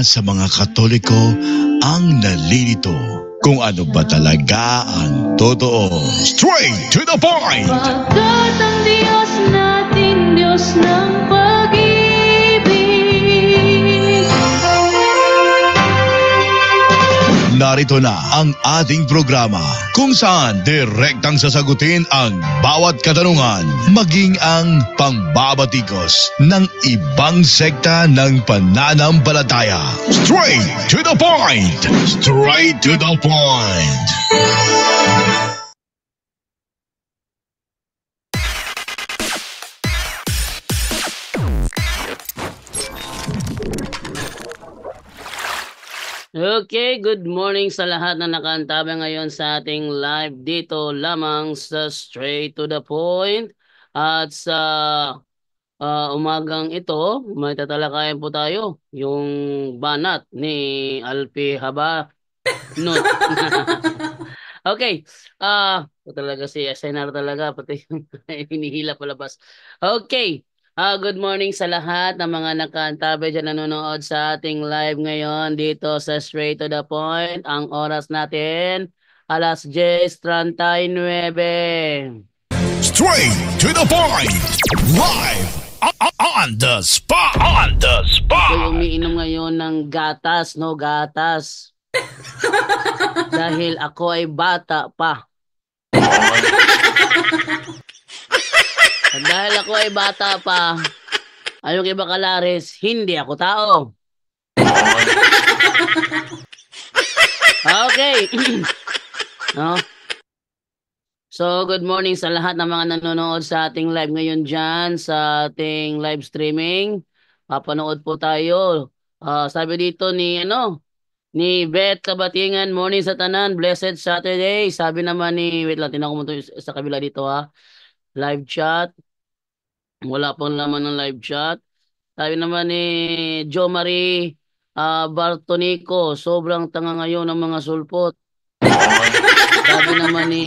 sa mga Katoliko ang nalilito kung ano ba talaga ang totoo. Straight to the point! Pagkat ang Diyos natin, Diyos ng pag-ibig. Narito na ang ating programa kung saan direktang sasagutin ang bawat katanungan, maging ang pangbabatikos ng ibang sekta ng pananampalataya. Straight to the point! Straight to the point! Okay, good morning sa lahat na nakaantabang ngayon sa ating live dito lamang sa Straight to the Point. At sa umagang ito, may tatalakayan po tayo, yung banat ni Alpi Haba. No. Okay, talaga si SNR talaga, pati hinihila palabas. Okay. Good morning sa lahat ng mga nakaantabi dyan nanonood sa ating live ngayon dito sa Straight to the Point. Ang oras natin, alas 10:39. Straight to the point! Live on the spot! On the spot! Ako umiinom ngayon ng gatas, no? Gatas. Dahil ako ay bata pa. Dahil ako ay bata pa, ayon kay Bacalares, hindi ako tao. Okay. No? So, good morning sa lahat ng mga nanonood sa ating live ngayon dyan, sa ating live streaming. Papanood po tayo. Sabi dito ni Beth Kabatingan, morning sa tanan, blessed Saturday. Sabi naman ni, wait lang, tinako mo ito sa kabila dito ha. Live chat. Wala pang laman ng live chat. Sabi naman ni Jo Marie Bartonico, sobrang tanga ngayon ng mga sulpot. Sabi naman ni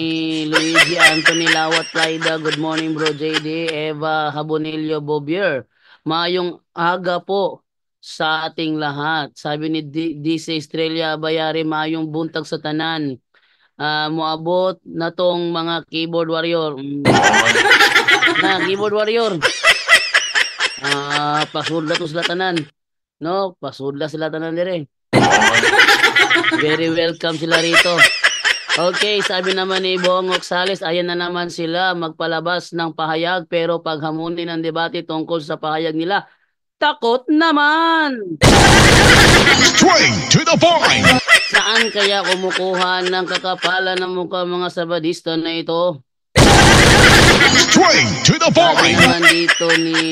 Luigi Anthony Lawat Laida, good morning bro JD. Eva Habonillo Bobier, maayong aga po sa ating lahat. Sabi ni DC Estrella Bayari, maayong buntag sa tanan. Moabot na tong mga keyboard warrior. Na keyboard warrior. Pasudla to sila tanan. No, pasudla sila tanan dire. Very welcome sila rito. Okay, sabi naman ni Bong Oxales, ayan na naman sila magpalabas ng pahayag pero paghamunin ng debate tungkol sa pahayag nila, takot naman. Straight to the point! Saan kaya kumukuha ng kakapalan ng mukha mga sabadista na ito? Straight to the Sabi point! naman dito ni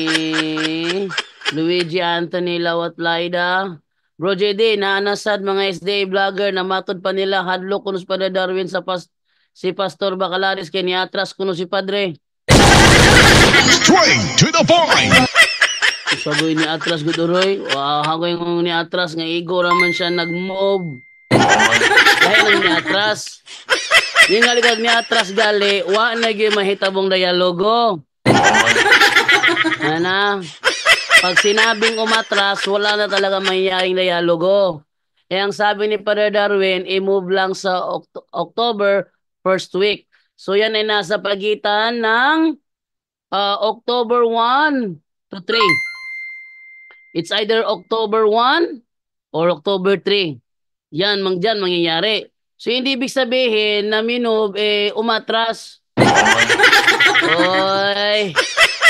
Luigi Anthony Lawat Laida, bro JD, naanasad mga SDA vlogger na matod pa nila hadlok kuno si Padre Darwin si Pastor Bacalares kay niatras kuno si Padre. Straight to the point! Sabi ni atras guduroy, hagoy ng ni atras nga igo raman siya nag-move. Dahil ang ni atras. Yung ngaligag ni atras gali, wa na gyud mahitabong dialogo. Ana, pag sinabing umatras, wala na talaga mangyayaring dialogo. Eh ang sabi ni Father Darwin, i-move lang sa October first week. So yan ay nasa pagitan ng October 1 to 3. It's either October 1 or October 3. Yan, dyan mangyayari. So hindi ibig sabihin na move umatras. Oy,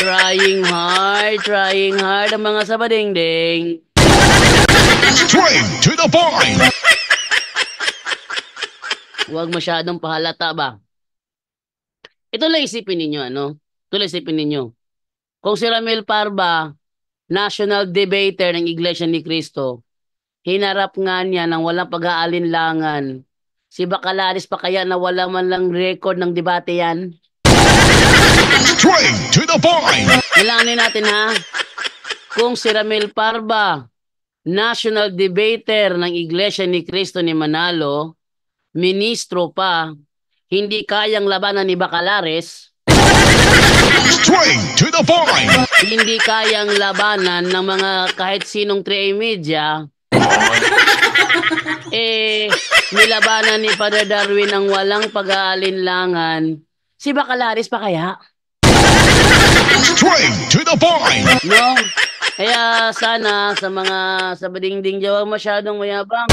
trying hard ang mga sabadingding. Straight to the point! Huwag masyadong pahalata ba? Ito lang isipin ninyo, Ito lang isipin ninyo. Kung si Ramil Parba, national debater ng Iglesia ni Cristo, hinarap nga niya ng walang pag-aalinlangan. Si Bacalares pa kaya na wala man lang record ng debate yan? Straight to the point! Kailangan natin ha, kung si Ramil Parba, national debater ng Iglesia ni Cristo ni Manalo, ministro pa, hindi kayang labanan ni Bacalares, Straight to the point! hindi kayang labanan ng mga kahit sinong 3A media, Nilabanan ni Father Darwin ng walang pag-aalinlangan. Si Bacalaris pa kaya? Straight to the point! No? Kaya sana sa mga sabadingding jawa masyadong mayabang.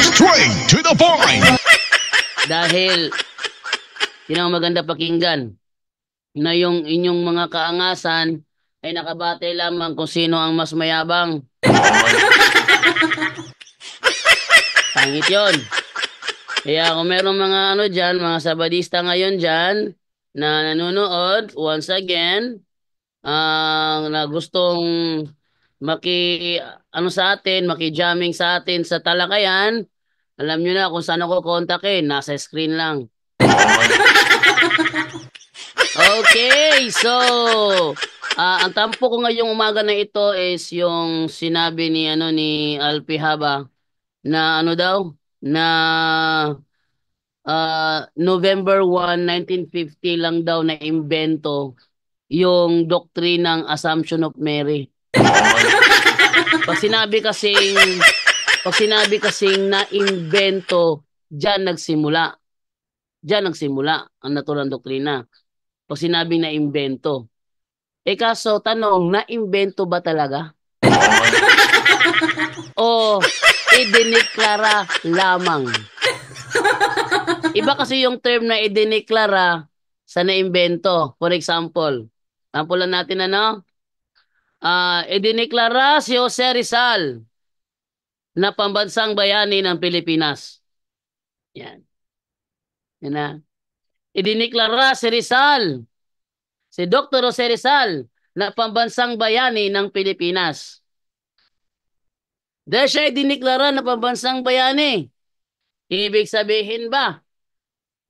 Straight to the point! Dahil yun ang maganda pakinggan na yung inyong mga kaangasan ay nakabatay lamang kung sino ang mas mayabang. Pangit yun. Kaya kung merong mga dyan, mga sabadista ngayon dyan na nanonood, once again, na gustong sa atin, maki-jamming sa atin sa talakayan, alam nyo na kung saan ako kontakin, nasa screen lang. Okay, so ang tampo ko ngayong umaga na ito is yung sinabi ni Alpi Haba na daw na November 1, 1950 lang daw na imbento yung doktrinang Assumption of Mary. Pag sinabi kasing na imbento, diyan nagsimula. Diyan nagsimula ang naturang doktrina. Pag sinabing na imbento. Kaso tanong, na imbento ba talaga? O idineklara lamang? Iba kasi yung term na idineklara sa naimbento. For example, sampulan natin idineklara si Jose Rizal na pambansang bayani ng Pilipinas. Yan. Yan na. Idineklara si Rizal, si Dr. Jose Rizal na pambansang bayani ng Pilipinas. Dahil siya idineklara na pambansang bayani, ibig sabihin ba,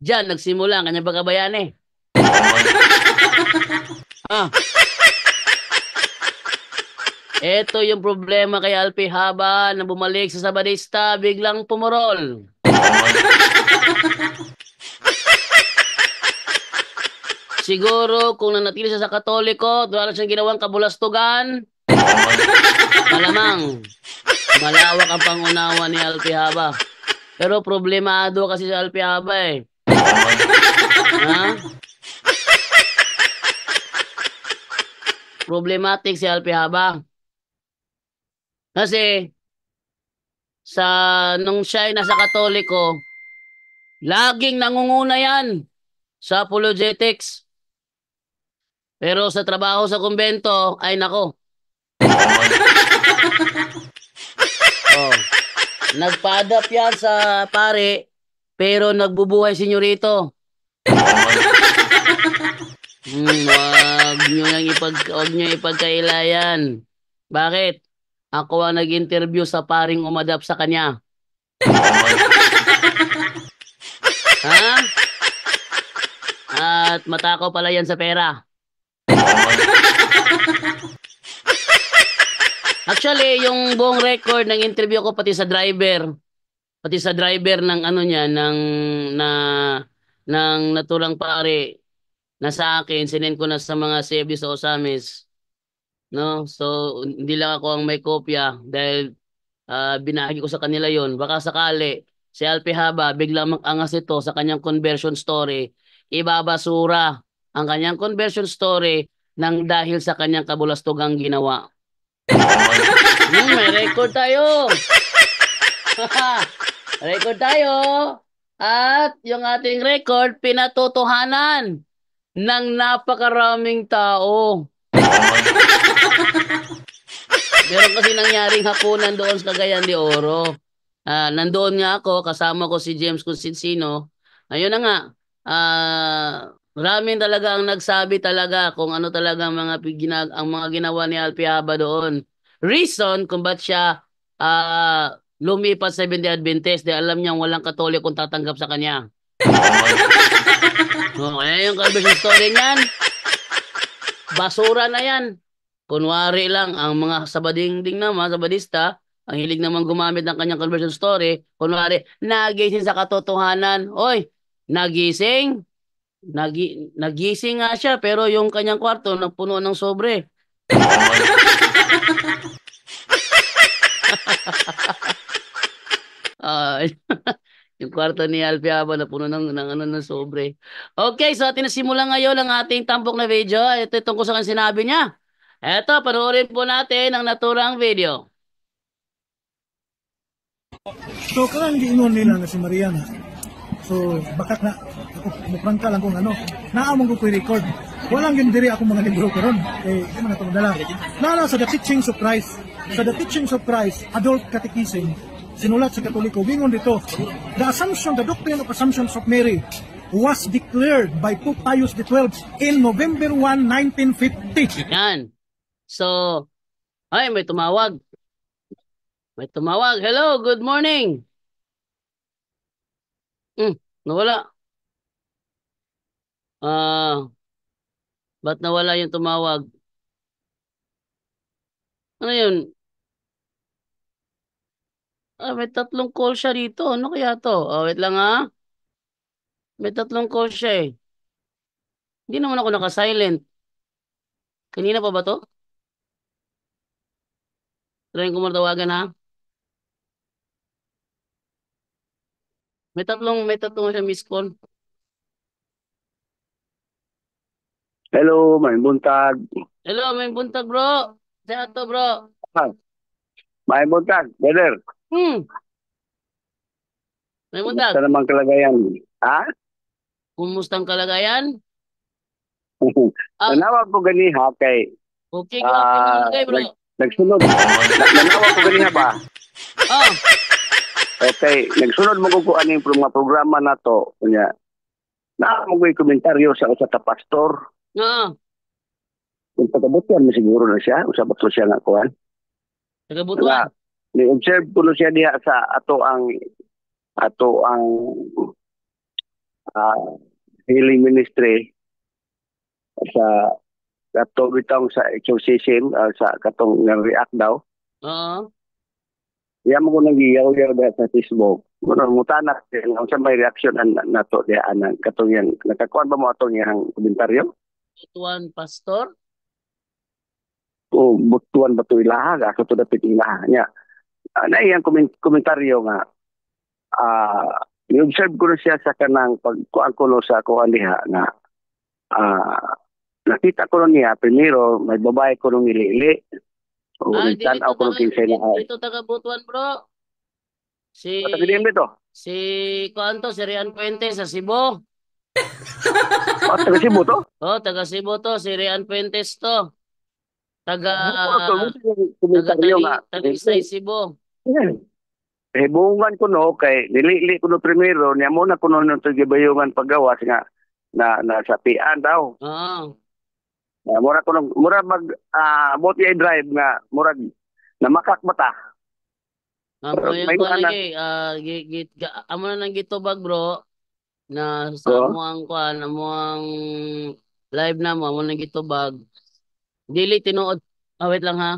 diyan nagsimula ang kanyang pagkabayani? Ito yung problema kay Alpi Haba na bumalik sa Sabadista, biglang pumurol. Siguro kung nanatili siya sa Katoliko, wala siyang ginawang kabulastugan, malamang malawak ang pangunawa ni Alpi Haba. Pero problemado kasi si Alpi Haba eh. Problematic si Alpi Haba. Kasi nung siya ay nasa Katoliko, laging nangunguna yan sa apologetics. Pero sa trabaho sa kumbento, ay nako. Nagpa-adapt yan sa pare, pero nagbubuhay senyorito. Wag nyo ipagkailayan. Bakit? Ako ang nag-interview sa paring umadap sa kanya. At matakaw pala yan sa pera. Actually, yung buong record ng interview ko pati sa driver ng ng naturang pare na sa akin, sinend ko na sa mga CFD sa Osamis. No? So, hindi lang ako ang may kopya dahil binahagi ko sa kanila yon. Baka sakali, si Alpi Haba, biglang mag-angas ito sa kanyang conversion story. Ibabasura ang kanyang conversion story nang dahil sa kanyang kabulastugang ginawa. May record tayo. Record tayo. At yung ating record, pinatotohanan ng napakaraming tao. Meron kasi nangyaring hapunan doon sa Cagayan de Oro. Nandoon nga ako, kasama ko si James Consinsino. Ayun na nga, maraming talaga ang nagsabi talaga kung ano talaga ang mga ginawa ni Alpi Haba doon. Reason kung ba't siya lumipat sa Seventh-day Adventist dahil alam niyang walang Katolikong tatanggap sa kanya. Kaya yung conversion story niyan, basura na yan. Kunwari lang, ang mga sabadingding naman, sabadista, ang hilig naman gumamit ng kanyang conversion story, kunwari, nagising sa katotohanan. Oy, nagising? Nagising nga siya, pero yung kanyang kwarto, napuno ng sobre. Ah, yung kwarto ni Alfiaba na puno ng sobre. Okay, so atin na simulan ngayon ang ating tampok na video. Ito tungkol sa kanyang sinabi niya. Eto, panoorin po natin ang naturang video. So karang giingon nila na si Mariana. So baka na ako muprangka lang kung ano. Naamong ko record. Walang yun diri ako mga libro karon. Eh di man ato dala. Nala sa The Teachings of Christ. Sa The Teachings of Christ, Adult Catechism, sinulat sa Katoliko, gingon dito, the doctrine of assumptions of Mary was declared by Pope Pius XII in November 1, 1950. Yan. So, ay, may tumawag. May tumawag. Hello, good morning. Nawala. Ba't nawala yung tumawag? Ano yun? May tatlong call siya dito. Ano kaya to? Wait lang ha. May tatlong call siya eh. Hindi naman ako naka-silent. Kanina pa ba to? Try ko matawagan ha. May tatlong siya miss call. Hello, may buntag. Hello, may buntag bro. Sa ato bro. May buntag, brother. May buntag. Sa namang kalagayan. Ha? Kumustang kalagayan? Ah. Nanawag ko ganiha kay Okay, okay bro. nagsunod. Nanawag ko ganiha ba? Oh, Okay, nagsunod mo ko aning mga programa na to. Kunya, mo ko'y komentaryo sa usa ka pastor. oo. Kung pagkabutan mo siguro na siya, usabot ko siya nga kuhan. Tagabutuan. Ni-observe ko na siya diha sa ato ang healing ministry sa katong bitong sa exorcism sa katong react daw. Oo. Iya mo ko nang giyaw-yaw diha sa Facebook. Muna mutana ang sa may reaction nato diha anang katong yan. Nakakuan ba mo atong yang komentaryo? Butuan pastor. O butuan ba to ilaha ga to dapit ilaha nya. Na iyang komentaryo nga ni-observe ko na siya sa kanang pagkuan ko no sa kuan diha na nakita ko niya primero may babae ko nung nilili. O tanaw ko nung kinsay na dito taga-butuan bro. Si Patagilim dito. si Kuanto, si Rian Fuentes sa Cebu. Taga Cebu to? Oh, taga Cebu to, si Rian Fuentes to. Taga Komentaryo nga. Talisay Cebu. Bungan ko no kay nilili ko no primero niya mo na ko no nung gibayungan paggawas nga na sapian daw. Oo. Mura ko mura mag boat drive nga murag namakak bata. Amo yung May kuan anak. lagi amo na nang gitubag bro na sa mo ang kuan amo ang live na mo nang gitubag. Dili tinuod. Wait lang ha.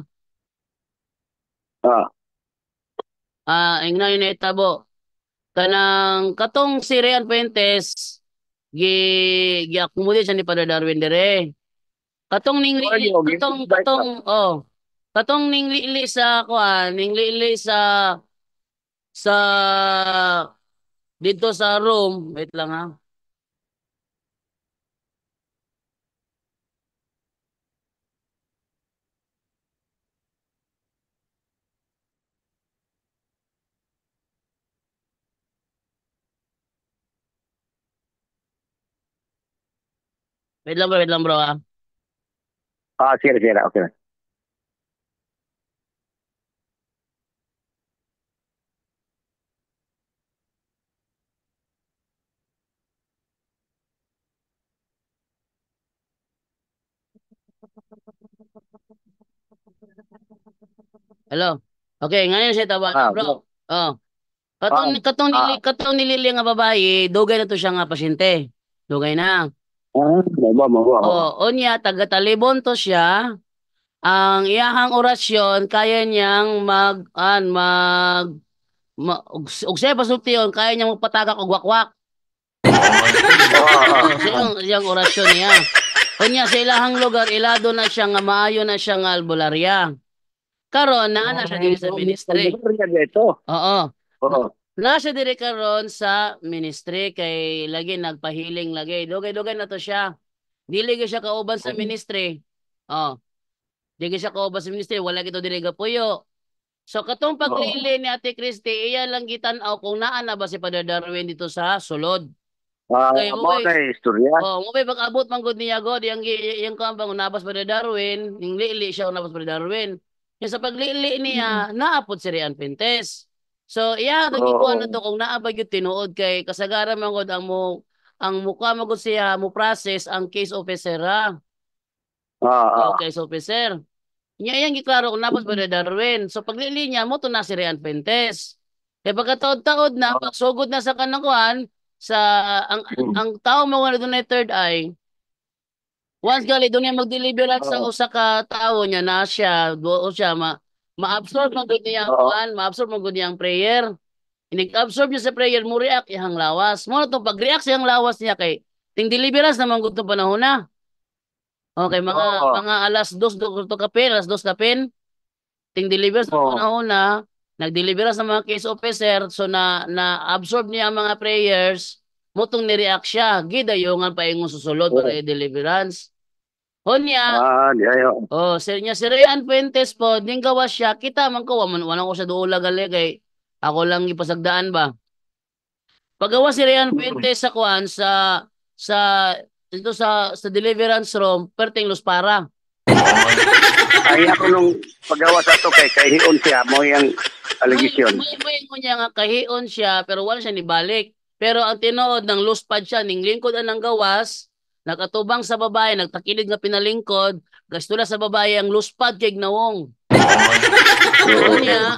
Ingna yun itabo. Kanang katong si Rian Fuentes gi-accommodate siya ni Padre Darwin dire. Katong ning katong ning lili sa kuan, ning lili sa dito sa room. Wait lang ha. Wait lang bro ha. Sige, okay. Hello. Okay, ngayon siya tawag bro. Oh. Katong nilili nga babae, dugay na to siya nga pasyente. Dugay na. Onya taga Talibon to siya. Ang iyahang orasyon kaya niyang og siya pasultiyon kaya niyang magpatagak og wakwak. Siyang orasyon niya. Onya sa ilahang lugar ilado na siya nga maayo na siya nga albularya. Karon naa na siya diri sa ministry. Pagdagari niya dito. Oo. Oo. Na siya diri karon sa ministry kay lagi nagpahiling lagi. Dugay-dugay na to siya. Dili gyud siya kauban sa ministry. Oh, dili siya kauban sa ministry, wala gito diri gapuyo. So katong paglili ni Ate Christie, iya lang gitan-aw kung naa na ba si Father Darwin dito sa sulod. Kaya mo Mo na istorya. mo bay pag-abot man gud niya god yang kambang nabas Father Darwin, ning lili siya nabas Father Darwin. Yung sa paglili niya, naapod si Rian Pintes. So iya gikuan na to kung naa ba gyud tinuod kay kasagaran man gud ang mukha mo gud siya mo process ang case officer ha. Case officer. Nya yang giklaro kung nabas Father Darwin. So paglili niya mo to na si Rian Pintes. Kaya pagkataod-taod na pagsugod na sa kanakuan sa ang tao mo nga doon third eye. Once gali doon niya mag-deliver sa usa ka tao niya na siya, do siya ma-absorb man gud niya kuan, ma-absorb man gud niya ang prayer. Inig-absorb niya sa prayer mo react iyang lawas. Mo to pag-react siyang lawas niya kay ting deliverance naman gud tong panahon na. Okay, mga alas 2 to kapin, alas 2 kapin. Ting deliver sa panahon na nag-deliver sa mga case officer so na-absorb niya ang mga prayers motong ni-react siya gidayongan pa ingon susulod para i-deliverance honya sir niya si Rian Fuentes po ding gawas siya kita man ko wala ko sa duula gali kay ako lang ipasagdaan ba paggawa si Rian Fuentes sa kuan sa dito sa deliverance room perting Los Para. Ay ako nung paggawa sa to kay hion siya mo yang allegation. May niya nga kahion siya pero wala siya nibalik. Pero ang tinuod ng loose pad siya ning lingkod ang gawas, nakatubang sa babae, nagtakilid nga pinalingkod, gastula sa babae ang loose pad kay gnawong. Niya,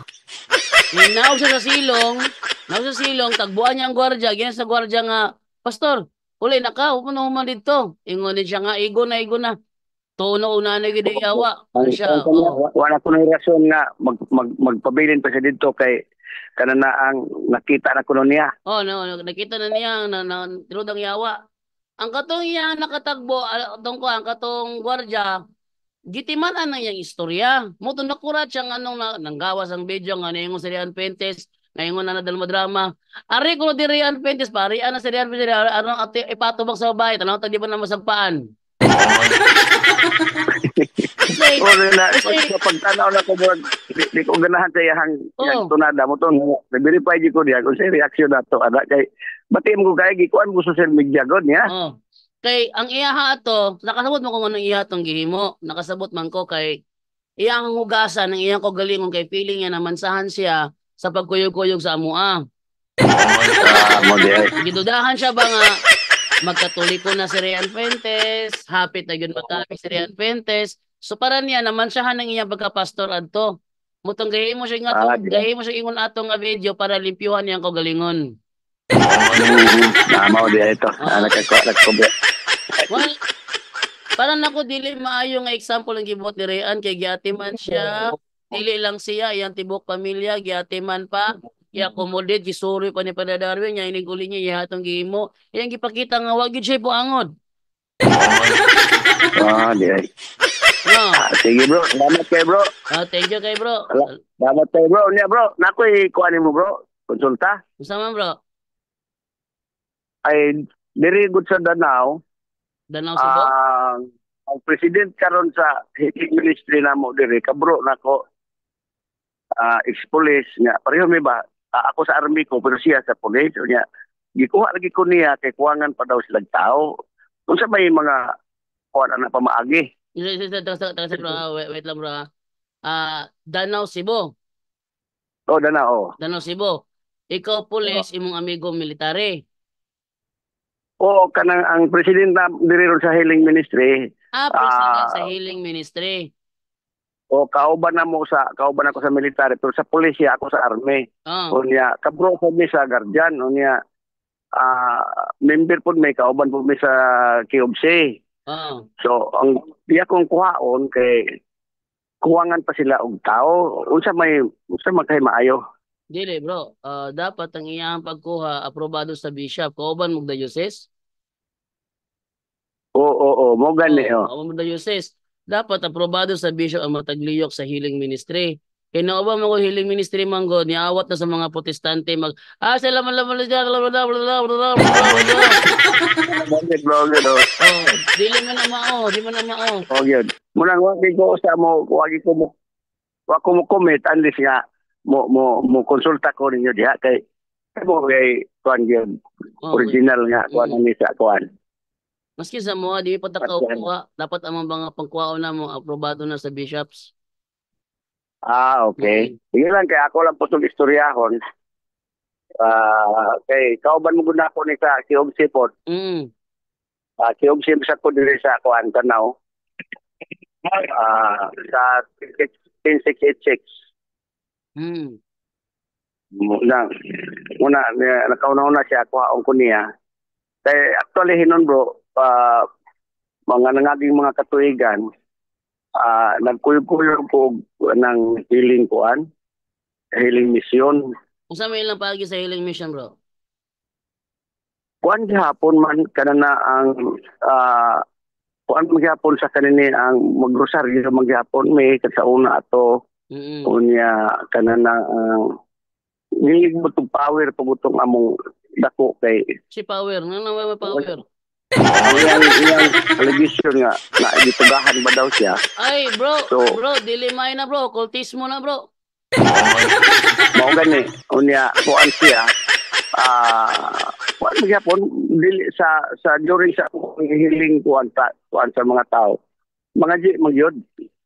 ninaog siya sa silong, tagbuan niya ang gwardiya, gina sa gwardiya nga, Pastor, uli na ka, upano man dito. Ingon din siya nga, igo na. Tuno una na gid yawa. Ano siya? Wala ko na reaksyon nga magpabilin pa siya dito kay kanana ang nakita na kuno niya. Nakita na niya na tirod ang yawa. Ang katong iya nakatagbo ang katong gwardiya gitiman na yang istorya. Mo to nakurat siya anong nanggawas ang video nga ningon si Rian Fuentes, ngayon na nadal mo drama. Ari ko di Rian Fuentes pari ana si Rian Fuentes ano ipatubag sa babae tanaw tag di ba na masagpaan. Pagtanaw na ko di ko ganahan sa iyang tunada mo to verify di ko diya kung sa reaction na to ada kay bati mo kay gikuan mo social media god niya. Kay ang iyaha ato nakasabot mo kung anong iyaha tong gihimo nakasabot man ko kay iyang hugasan ng iyang kagalingon kay feeling niya na mansahan siya sa pagkuyog-kuyog sa amua. Gidudahan siya ba nga magkatoliko na si Rian Fuentes, hapit na yun magkapit si Rian Fuentes. So para niya naman siya ng iyang pagkapastor adto. Mutong gahi mo siya ingon atong nga video para limpyuhan niyang kagalingon. Mao dia ito. Nagko. Well, para nako dili maayo nga example ang gibuhat ni Rian kay giatiman siya. Dili lang siya, iyang tibok pamilya giatiman pa. I-accommodate, gisuri pa ni Father Darwin, niya iniguli niya, ihatong gihimo. Iyang gipakita nga, wag yun siya ipuangod. Di ay. Sige bro, salamat kay bro. Thank you kay bro. Salamat kay bro. Niya bro, nakoy kuhanin mo bro, konsulta. Usama bro? Ay, very good sa Danao. Danao sa bro? Ang president karon sa ministry na mo diri, kabro nako. Ex-police niya, pareho may ba? Ako sa army ko, pero siya sa police. Niya, gikuha lagi ko niya, kay kuwangan pa daw silang tao. Kung sa may mga kuwan na pamaagi. Wait lang bro. Danao, Cebu. Danao. Danao, Cebu. Ikaw, police, imong amigo military. Kanang ang president na diri sa Healing Ministry. President sa Healing Ministry. Kauban ako sa military pero sa pulisya ako sa army. Unya kabro ko mi sa guardian unya member pud may kauban pud mi sa KOBC. So ang diya kong kuhaon kay kuwangan pa sila og tao unsa magkay maayo. Dili bro, dapat ang iyang pagkuha aprobado sa bishop kauban mo diocese. Mo gani Mo diocese. dapat aprobado sa bishop ang matagliyok sa healing ministry. Kaya nauba mo ko healing ministry manggod, niawat na sa mga protestante sila man laman dyan, Blogger, oh. oh, dili man na mao, di man na mao. Oh, yun. Munang wagi ko sa mo, wa ko mo comment unless nga mo konsulta ko ninyo diha kay mo kay kuan gyud Oh, original nga kuan ni sa kuan. maski sa mo, di pa kuha, dapat ang mga pangkuha na mo aprobado na sa bishops. Okay. Sige lang kay ako lang po itong istoryahon. Kay kauban mo gud ako ni sa Kiog Sipot. Kiog Sipot sa ko diri sa kuan Tanaw. Sa 10686. Muna nakauna siya kuhaon ko niya. Kay actually hinon bro, mga nangaging mga katuigan, nagkuyog-kuyog ko ng healing kuan, healing mission. Unsa may ilang pagi sa healing mission, bro? Kuan gihapon man kanana ang kuan maghapon sa kanini ang magrosaryo maghapon may sa una ato. Unya kanana ang nilig mo itong power pagutong among dako kay si power, nang may power. Iyang television nga na gitugahan ba daw siya? Ay bro, bro, dili may na bro, kultismo na bro. Mao gani unya kuan siya kuan magyapon dili sa during sa healing kuan sa mga tao. Mga di magyod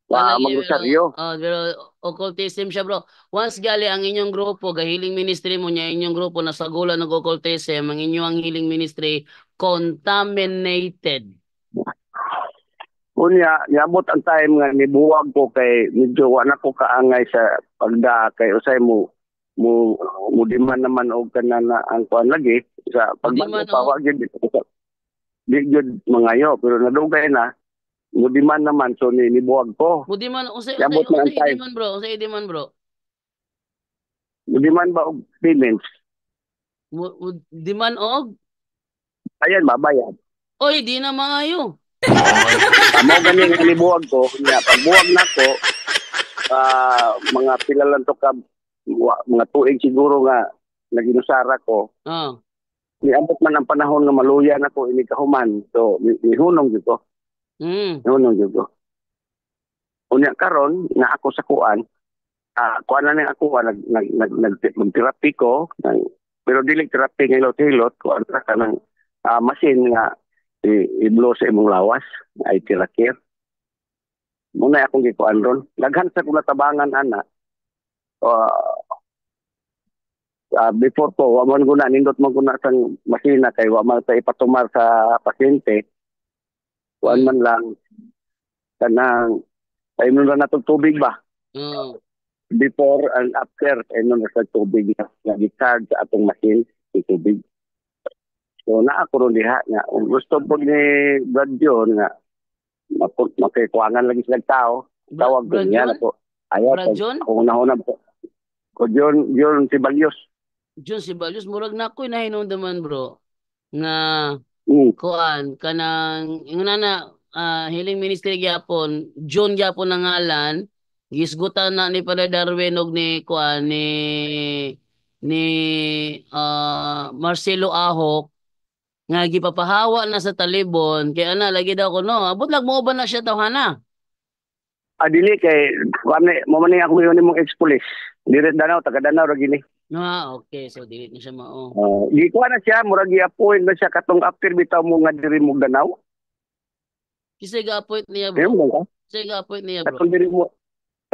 magrosaryo. Pero occultism siya bro. Once gali ang inyong grupo, healing ministry mo niya, inyong grupo nasagulan ng occultism, ang inyong healing ministry contaminated. Unya, niabot ang time nga nibuwag ko kay medyo wala ko kaangay sa pagda kay usay mo diman naman og kanana ang kuan lagi sa pagpawag gyud di gyud mangayo pero nadugay na mudiman naman so nibuwag ko. Mudiman usay diman bro, usay diman bro. Mudiman ba og payments? Diman og ayan babayad. Oy, di na mangayo. Amo gani nga nibuwag ko, nya pagbuwag nako mga pila lang to ka mga tuig siguro nga naginusara ko. Niabot man ang panahon nga maluya nako ini kahuman. So nihunong gyud ko. Nihunong gyud ko. Unya karon nga ako sa kuan, kuan na ako nag-therapy ko, pero dili therapy nga hilot-hilot ko ang kanang machine nga i-blow sa imong lawas ay tirakir. Muna akong gikuan ron. Daghan sa kung natabangan ana. Before ko, wa man guna nindot man guna sang masina kay wa man ta ipatumar sa pasyente. Kuan man lang kanang ay nun na natong tubig ba? Before and after ay nun sa tubig nga gi-charge sa atong machine sa tubig. So na ako ron diha nga gusto po ni Brad John nga makikuangan lagi sila tao. Tawag ko niya ako. Ayaw ako una po. Ko John Sibalios. John Sibalios murag na ako nahinumdaman bro nga kuan kanang ingana healing ministry gyapon John gyapon ang ngalan gisgutan na ni Padre Darwin og ni kuan ni Marcelo Ahok nga gipapahawa na sa talibon kay ana lagi daw ko no abot lag mo ba na siya tawhana dili kay mo man ako yun mong ex-police dire Danau taga Danau ra gini okay so dili na siya mao di ko na siya murag gi-appoint na siya katong after bitaw mo nga diri mo Danau kisay ga-appoint niya bro kisay ga-appoint niya bro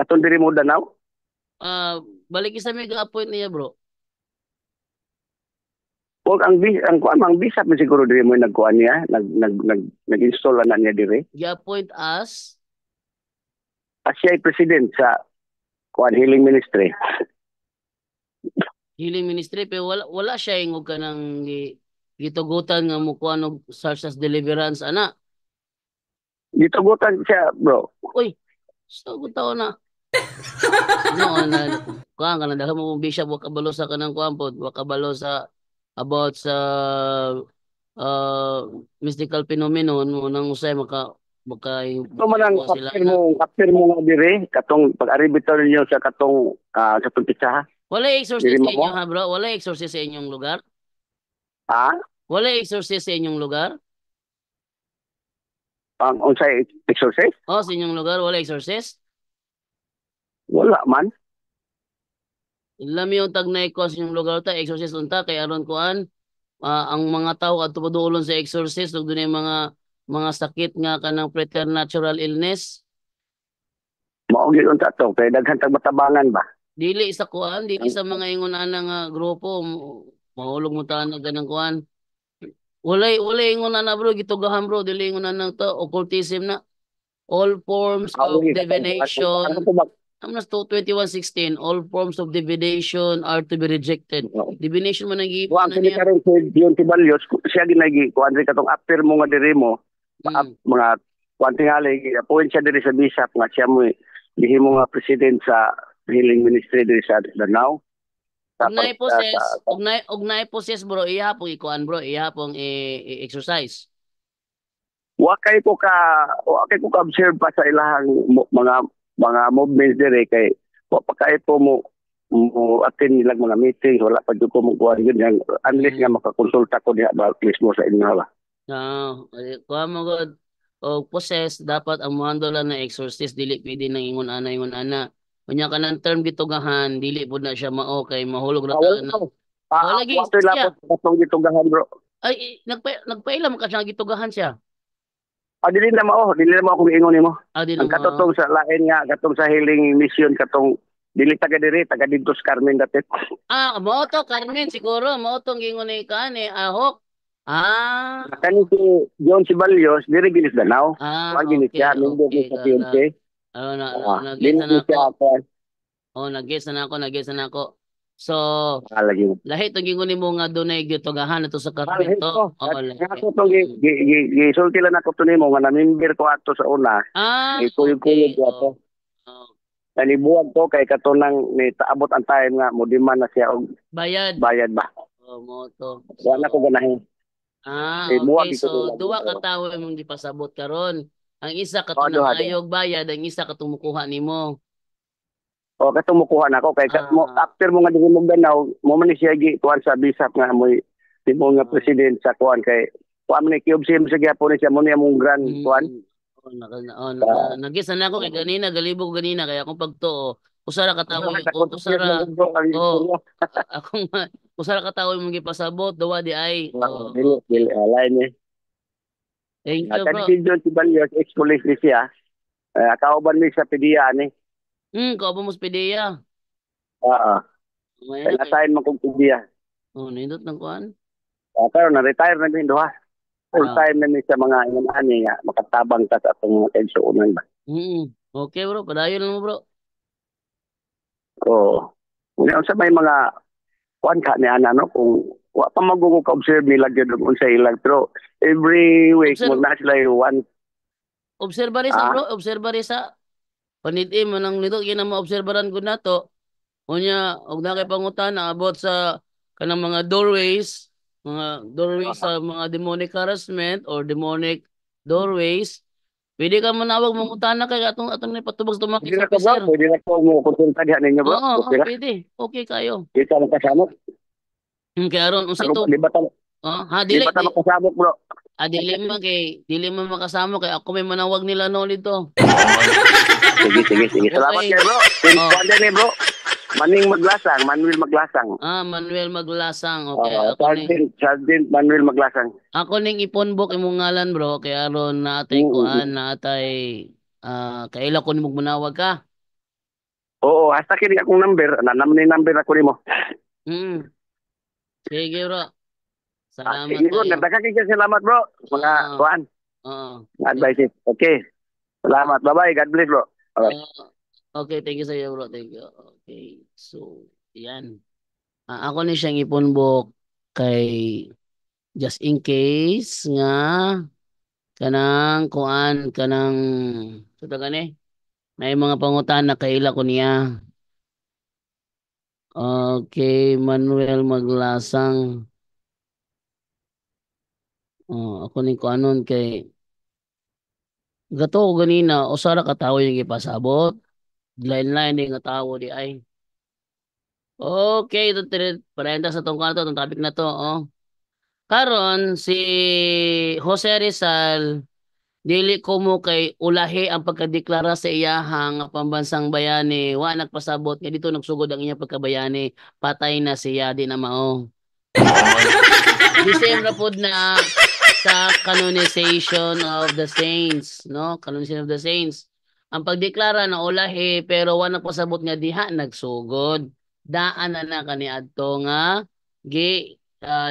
katong diri mo Danau balik isa may ga-appoint niya bro. Wag ang bisap man siguro diri mo nagkuan niya, nag-install na niya diri. Gi-appoint as siya ay president sa kuan healing ministry. Healing ministry pero wala siya ingog kanang gitugutan nga mo kuan og search as deliverance ana. Gitugutan siya, bro. Uy, so gutaw na. No, kuan kana dala mo bishop wa kabalo sa kanang kuan pod, wa kabalo sa about sa mystical phenomenon mo nang usay Baka Ito man ang sila na. kapir mo nga dire, katong pag-arbiter ninyo sa katong pitsaha. Wala exorcist Diri sa mo inyo mo? ha bro? Wala exorcist sa inyong lugar? Ha? Wala exorcist sa inyong lugar? Ang unsay exorcist? Oh, sa inyong lugar wala exorcist? Wala man. Ilam yung tag na sa inyong lugar ta exorcist unta kay aron kuan ang mga tao at tumadulon sa exorcist ug dunay mga sakit nga kanang preternatural illness. Mao gyud unta to kay daghan tag matabangan ba. Dili sa kuan, dili sa mga ingon ana nga grupo mahulog mo ta na ganang kuan. Walay ingon ana bro gitugahan bro dili ingon ana to occultism na all forms of divination. Ano to ba? Amos to 21:16 all forms of divination are to be rejected. Divination man ang Wa giipan ang na niya. karon si Dion Tibalios siya ginagi kuan ri katong after mo nga diri mo mga kuan tingali appoint siya diri sa bishop nga siya mo gihimo nga president sa healing ministry diri sa Danao. Ugnay poses bro iya pong ikuan bro iya pong exercise. Wa kay ko ka observe pa sa ilahang mga movements dire kay wa pa kay po mo attend nilang mga meeting wala pa jud ko mo kuan yun yang unless nga makakonsulta ko diha ba mismo sa inyo ba. Kuha mo god o possess dapat ang muhandolan na exorcist dili pwede nang ingon ana. Unya ka ng term gitugahan dili pud na siya mao kay mahulog ra ka na. Wala gi Wa siya. lapot gitugahan bro. Ay nagpailam ka siya gitugahan siya. Dili na mao kung ingon nimo. Di Ang na mao. katotong sa lain nga katong sa healing mission katong dili taga diri taga dito sa Carmen dati. Mao to Carmen siguro mao tong gingon ni kani ahok. Kani si John Sibalios diri ginis Danao. Wa ginis Okay, siya mingo okay, sa PNC. nag-gets na siya ako. ako. Nag-gets na ako. So, Lagi. lahi itong gingon mo nga dunay gitugahan ato sa Lahi karpento. ko. Ako tong gisulti lang ako to nimo nga namimber ko ato sa una. Kuyog-kuyog ko ato. Nanibuwag to kay katunang ni taabot ang time nga mo demand na siya og bayad ba. mo to. Wala ko ganahin. Okay. So, duwa ka tawo imong gipasabot karon. Ang isa katong ayog bayad, ang isa katong mukuha nimo. Katong mukuha na ako kay after mo nga dili mo ganaw mo man ni siya gi kuan sa bisap nga mo timo nga president sa kuan kay kuan man ni Cube Sim sa gyapon ni siya mo ni among grand kuan. Nagisa na ako kay ganina galibog ganina kaya akong pagtuo usara ka tawo akong usara ka tawo imong gipasabot duwa di ay dili line ni. Thank you bro. Si John Sibalios ex-police ni siya. Kauban mi sa PDEA ni. Kauban mo sa PDEA. Assign mo kong PDEA. Nindot ng kuan. Pero na-retire na din duha. Full time na ni sa mga ani nga makatabang ta sa atong mga tensuonan ba. Okay bro, padayon lang mo bro. Sa may mga kuan ka ni ana no kung wa pa magugo ka observe nila gyud unsa ilang pero every week mo na sila one. Obserba sa bro, obserba sa paniti mo nang nito kina mo obserbaran gud nato. Unya og na kay pangutana about sa kanang mga doorways sa mga demonic harassment or demonic doorways. Pwede ka manawag mong utana kay atong ni patubag sa mga officer. Pwede na ko mo konsulta diha ninyo bro. Pwede. Okay kayo. Kita mo kasama. Kaya aron unsa to? Di ba dili makasabot bro. Dili man makasama kay ako may manawag nila no dito. Sige. Salamat kay bro. Kuan ni bro. Manuel Maglasang. Manuel Maglasang. Okay. Sergeant Manuel Maglasang. Ako ning iponbok imong ngalan bro kay aron natay kuan kaila ko nimong manawag ka. Oo, hasta kini akong number. Nanam ni number ako nimo. Sige bro. Salamat bro. Salamat bro. Mga kuan. Advice. Okay. Salamat. Bye-bye. God bless bro. Okay, thank you sa iyo bro. Thank you. Okay. So, yan. Ako ni siyang iponbok kay just in case nga kanang kuan kanang gani may mga pangutan na kaila ko niya. Okay, Manuel Maglasang. Ako ni kuanon kay gato ko ganina, usara ka tawo yung ipasabot. Line-line din nga tawo di ay. Okay, ito parenta sa tong kanto, tong topic na to, oh. Karon si Jose Rizal dili ko mo kay ulahi ang pagkadeklara sa iyahang pambansang bayani, wa nagpasabot nga dito nagsugod ang iyang pagkabayani, patay na siya di na mao. December pod na sa canonization of the saints, no? Canonization of the saints. Ang pagdeklara na ulahi pero wa nagpasabot nga diha nagsugod. Daan na kaniadto nga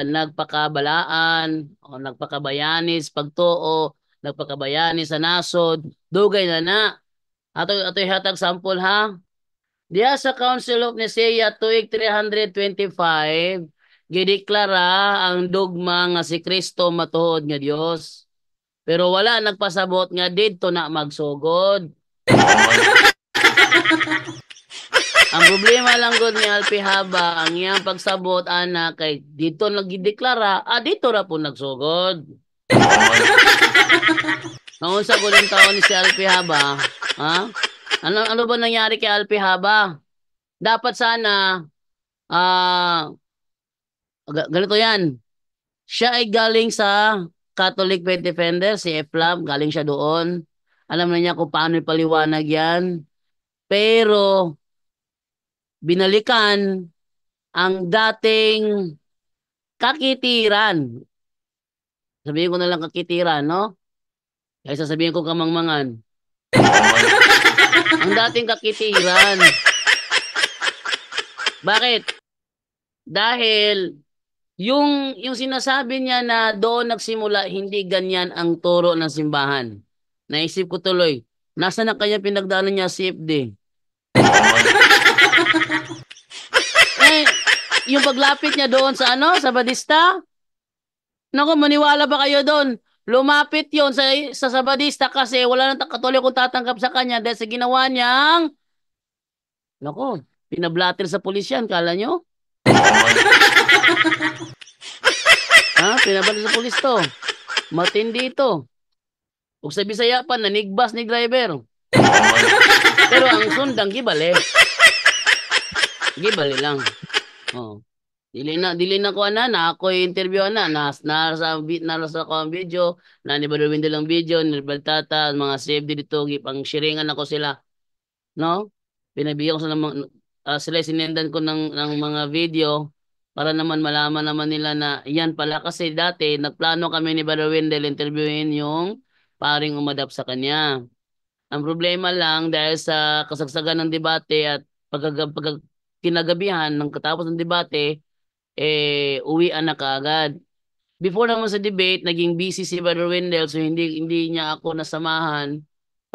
nagpakabalaan o nagpakabayani sa pagtuo, nagpakabayani sa nasod, dugay na. Ato hatag sample ha. Diya sa Council of Nicaea tuig 325 gideklara ang dogma nga si Kristo matuod nga Dios. Pero wala nagpasabot nga didto na magsugod. Ang problema lang gud ni Alpihaba ang iyang pagsabot ana kay dito nagideklara, dito ra po nagsugod. Naunsa ko lang taon ni si Alpihaba, ha? Ano ba nangyari kay Alpihaba? Dapat sana ganito yan. Siya ay galing sa Catholic Faith Defender, si FLAB, galing siya doon. Alam na niya kung paano ipaliwanag yan. Pero binalikan ang dating kakitiran. Sabihin ko na lang kakitiran, no? Kaya sasabihin ko kamangmangan. Ang dating kakitiran. Bakit? Dahil yung sinasabi niya na doon nagsimula, hindi ganyan ang turo ng simbahan. Naisip ko tuloy, nasa na kanya pinagdaanan niya CFD? Yung paglapit niya doon sa sa Sabadista, naku, maniwala ba kayo doon? Lumapit yon sa Sabadista kasi wala nang Katolikong tatanggap sa kanya dahil sa ginawa niyang, naku, pinablatter sa pulis yan, kala nyo? Pinablatter sa pulis to. Matindi to. Kung sa Bisaya pa, nanigbas ni driver. Pero ang sundang, gibali. Gibali lang. Oh. Dili na ko na ako interview na nasa ko ang video na ni Brother Wendell ang video ni Baltata mga safety dito gipang sharingan ako sila, no? Pinabigyan ko sila sinendan ko ng mga video para naman malaman naman nila na yan pala kasi dati nagplano kami ni Brother Wendell interviewin yung paring umadap sa kanya. Ang problema lang dahil sa kasagsagan ng debate at kinagabihan ng katapos ng debate, uwian na kaagad. Before naman sa debate, naging busy si Brother Wendell so hindi niya ako nasamahan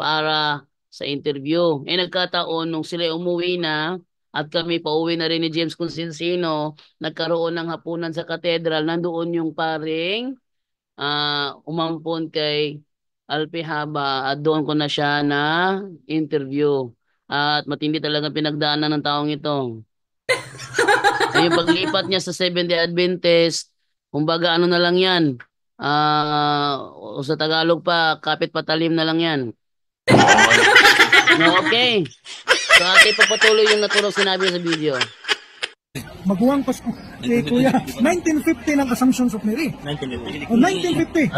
para sa interview. Nagkataon nung sila umuwi na at kami pauwi na rin ni James Consensino, nagkaroon ng hapunan sa katedral, nandoon yung paring umampon kay Alpihaba at doon ko na siya na interview. At matindi talaga pinagdaanan ng taong ito. Yung paglipat niya sa Seventh-day Adventist, kumbaga ano na lang yan, o sa Tagalog pa, kapit patalim na lang yan. No, okay. So ate papatuloy yung naturang sinabi sa video. Maguwang pa kuya, 1950 ng Assumptions of Mary. 1950.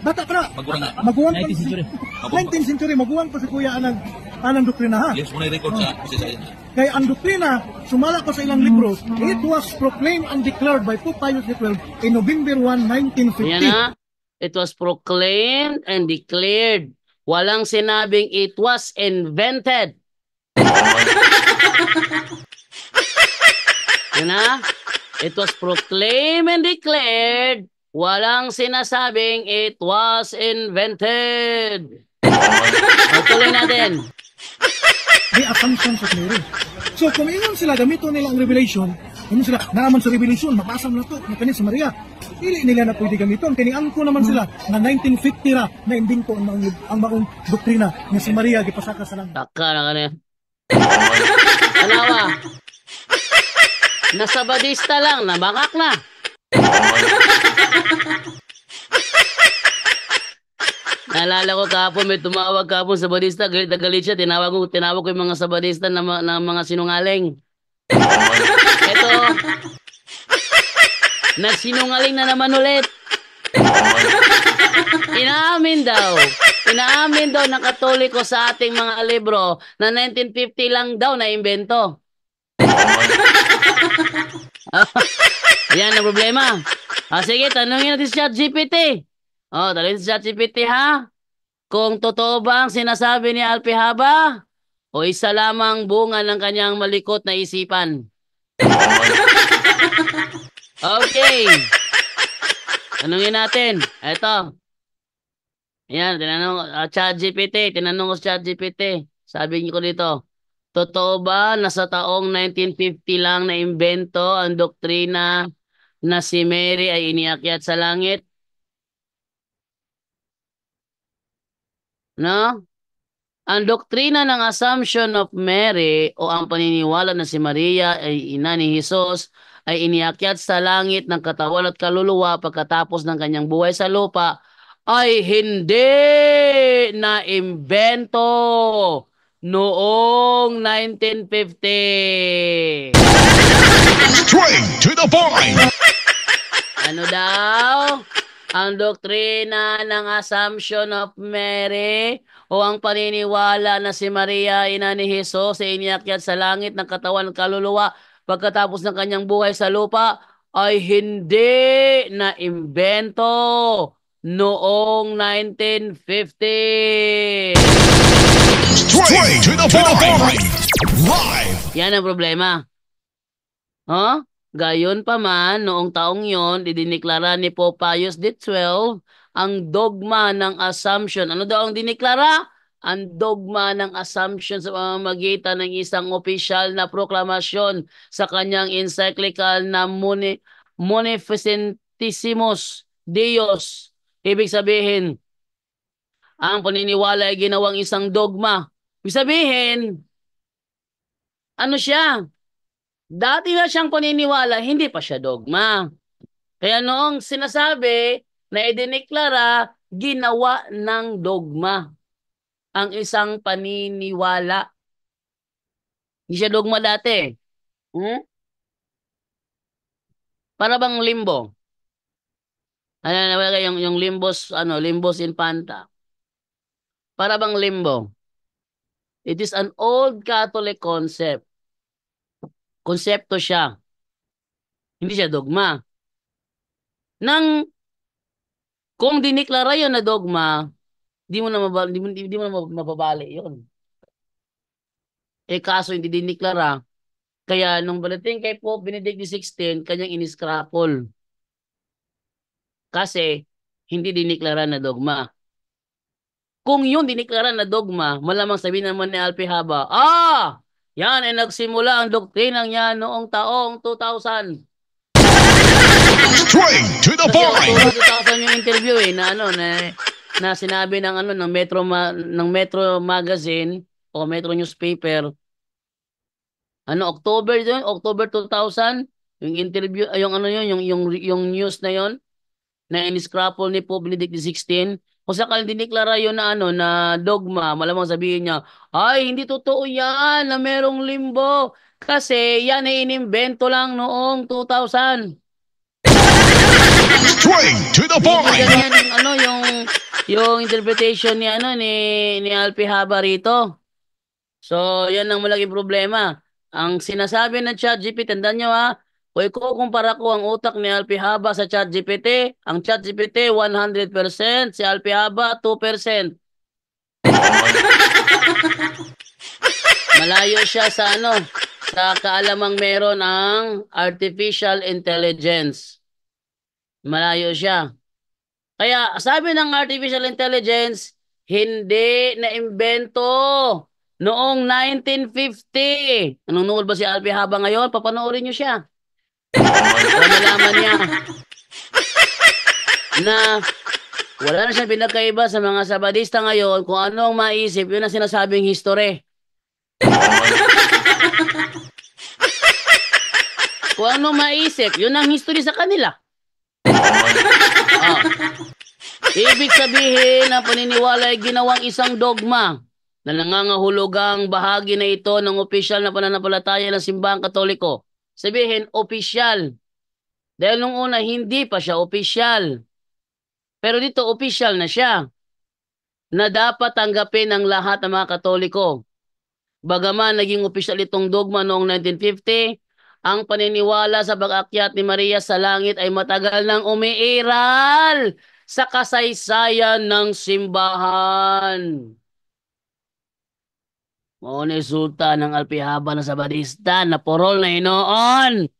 Bata pa na. Maguwang pa 19th century, maguwang pa si kuya anang doktrina ha. Yes, muna record sa Kaya ang doktrina, sumala ko sa ilang libro, it was proclaimed and declared by Pope Pius XII in November 1, 1950. Yan na. It was proclaimed and declared. Walang sinabing it was invented. Yan na. It was proclaimed and declared. Walang sinasabing it was invented. Tuloy natin. The Assumptions of Mary. So kung ingon sila, gamito nila ang Revelation, ingon sila, naaman sa Revelation, mabasa mo na ito, nakanin sa Maria. Hindi nila na pwede gamiton. Kiniangko naman sila na 1950 na imbento ang maong doktrina na si Maria gipasaka sa langit. Taka na kanina. Alawa. Nasa Badista lang, nabangak na. Naalala ko kahapon, may tumawag kahapon sa Sabadista, galit na galit siya. Tinawag ko yung mga Sabadista na mga sinungaling. Ito, nagsinungaling na naman ulit. Inaamin daw ng Katoliko sa ating mga libro na 1950 lang daw na imbento. Yan ang problema. Sige, tanungin natin si ChatGPT. Tanungin si ChatGPT ha. Kung totoo ba ang sinasabi ni Alpi Haba o isa lamang bunga ng kanyang malikot na isipan. Okay. Tanungin natin. Eto. Ayan, tinanong ko sa ChatGPT. Sabi niyo ko dito, totoo ba na sa taong 1950 lang na imbento ang doktrina na si Mary ay iniakyat sa langit? No? Ang doktrina ng Assumption of Mary o ang paniniwala na si Maria ay ina ni Jesus ay iniakyat sa langit ng katawan at kaluluwa pagkatapos ng kanyang buhay sa lupa ay hindi na imbento noong 1950. Straight to the point! Ano daw? Ang doktrina ng Assumption of Mary o ang paniniwala na si Maria, ina ni Jesus, ay iniakyat sa langit ng katawan at kaluluwa pagkatapos ng kanyang buhay sa lupa ay hindi na imbento noong 1950. Straight to the point! Live! Yan ang problema. Gayon pa man, noong taong yon, idiniklara ni Pope Pius XII ang dogma ng Assumption. Ano daw ang diniklara? Ang dogma ng Assumption sa pamamagitan ng isang opisyal na proklamasyon sa kanyang encyclical na Munificentissimus Deus. Ibig sabihin, ang paniniwala ay ginawang isang dogma. Ibig sabihin, ano siya? Dati na siyang paniniwala, hindi pa siya dogma. Kaya noong sinasabi na idiniklara, ginawa ng dogma ang isang paniniwala. Hindi siya dogma dati. Para bang limbo? Yung limbos, limbos infanta. Para bang limbo? It is an old Catholic concept. Konsepto siya. Hindi siya dogma. Kung diniklara yun na dogma, di mo na mababali yun. Kaso hindi diniklara, kaya nung balating kay Pope Benedict XVI, kanyang iniskrapol. Kasi hindi diniklara na dogma. Kung yun diniklara na dogma, malamang sabihin naman ni Alpi Haba, yan ay nagsimula ang doktrinang yan noong taong 2000. Straight to the point! 2000 yung interview na sinabi ng Metro Magazine o Metro Newspaper. October 2000 yung interview yung news na yon na iniscrapple ni Pope Benedict XVI. Kung sakaling diniklara yun na dogma, malamang sabihin niya, ay, hindi totoo yan na merong limbo. Kasi yan ay inimbento lang noong 2000. Straight to the point! Ganyan yung interpretation ni Alpi Haba rito. So, yan ang malaking problema. Ang sinasabi ng ChatGPT, tandaan nyo kung ikukumpara ko ang utak ni Alpi Haba sa ChatGPT, ang ChatGPT 100%, si Alpi Haba 2%. Malayo siya sa kaalamang meron ang artificial intelligence. Malayo siya. Kaya sabi ng artificial intelligence, hindi na-imbento noong 1950. Nanonood ba si Alpi Haba ngayon? Papanoorin niyo siya. Para malaman niya na wala na siyang pinagkaiba sa mga Sabadista ngayon kung ano ang maisip, yun ang sinasabing history. Kung ano maisip, yun ang history sa kanila. Ibig sabihin na paniniwala ay ginawang isang dogma na nangangahulugang bahagi na ito ng opisyal na pananampalataya ng simbahang katoliko. Sabihin, opisyal. Dahil nung una, hindi pa siya opisyal. Pero dito, opisyal na siya na dapat tanggapin ng lahat ng mga katoliko. Bagaman naging opisyal itong dogma noong 1950, ang paniniwala sa pag-akyat ni Maria sa langit ay matagal nang umiiral sa kasaysayan ng simbahan. Mauna resulta ng alpihaba na Sabadista na porol na inoon.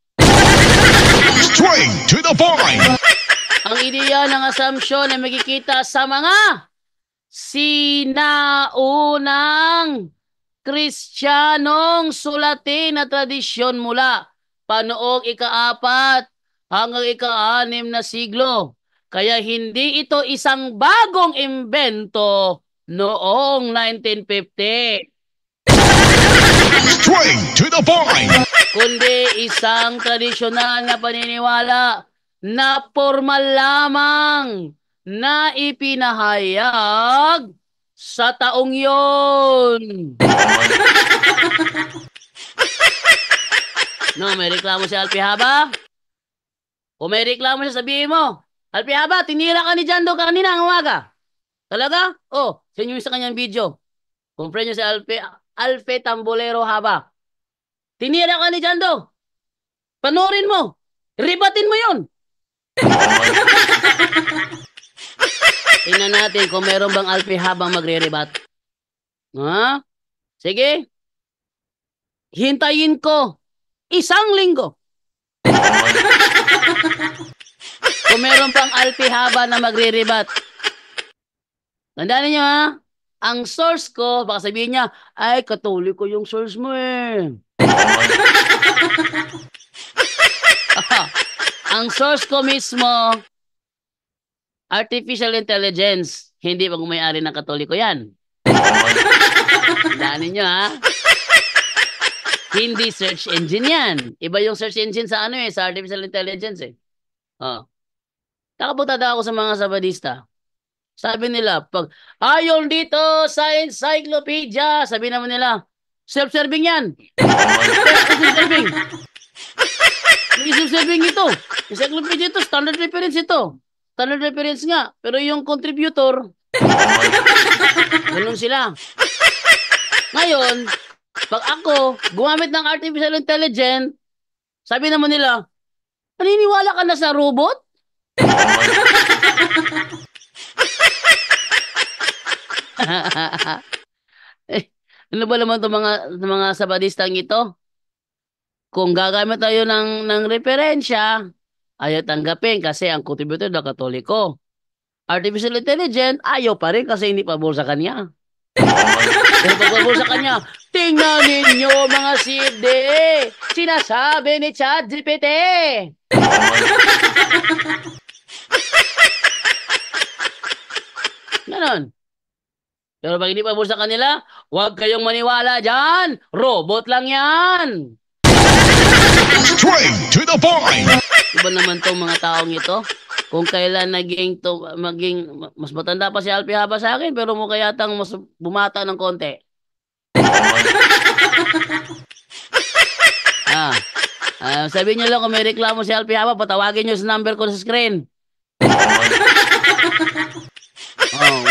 Straight to the point! Ang ideya ng assumption ay makikita sa mga sinaunang Kristiyanong sulatin na tradisyon mula panoong ika-4 hanggang ika-6 na siglo. Kaya hindi ito isang bagong imbento noong 1950. Straight to the point! Kundi isang tradisyonal na paniniwala na formal lamang na ipinahayag sa taong yon. No, may reklamo si Alpihaba? Kung may reklamo siya, sabihin mo, Alpihaba, tinira ka ni Jando kanina ang umaga. Talaga? Oh, send nyo sa kanyang video. Kung friend nyo si Alfe Tambolero Haba. Tinira ka ni Jando. Panorin mo. Ribatin mo yun. Tingnan natin kung meron bang Alpe habang magre-rebat. Ha? Sige. Hintayin ko 1 linggo. Kung meron pang Alpe haba na magre-rebat. Tandaan niyo ha? Ang source ko, baka sabihin niya, ay, Katoliko yung source mo eh. Ang source ko mismo, artificial intelligence. Hindi pag may-ari ng Katoliko yan. Tandaan niyo ha? Hindi search engine yan. Iba yung search engine sa sa artificial intelligence eh. Oh. Nakapunta daw ako sa mga Sabadista. Sabi nila, pag ayon dito sa encyclopedia, sabi naman nila, self-serving yan. Self-serving. Hindi self-serving ito. Encyclopedia ito, standard reference ito. Standard reference nga. Pero yung contributor, ganun sila. Ngayon, pag ako gumamit ng artificial intelligence, sabi naman nila, naniniwala ka na sa robot? Ano ba naman itong mga Sabadistang ito? Kung gagamit tayo ng referensya, ayaw tanggapin kasi ang contributor na Katoliko. Artificial intelligence, ayaw pa rin kasi hindi pabor sa kanya. Pero pabor sa kanya, tingnan ninyo mga CFD, sinasabi ni ChatGPT. Ganon. Pero pag hindi pabor sa kanila, huwag kayong maniwala dyan. Robot lang yan. Straight to the point! Iba naman tong mga taong ito. Kung kailan maging mas matanda pa si Alpi Haba sa akin, pero mukha yatang mas bumata ng konti. Sabihin nyo lang kung may reklamo si Alpi Haba, patawagin nyo sa number ko sa screen.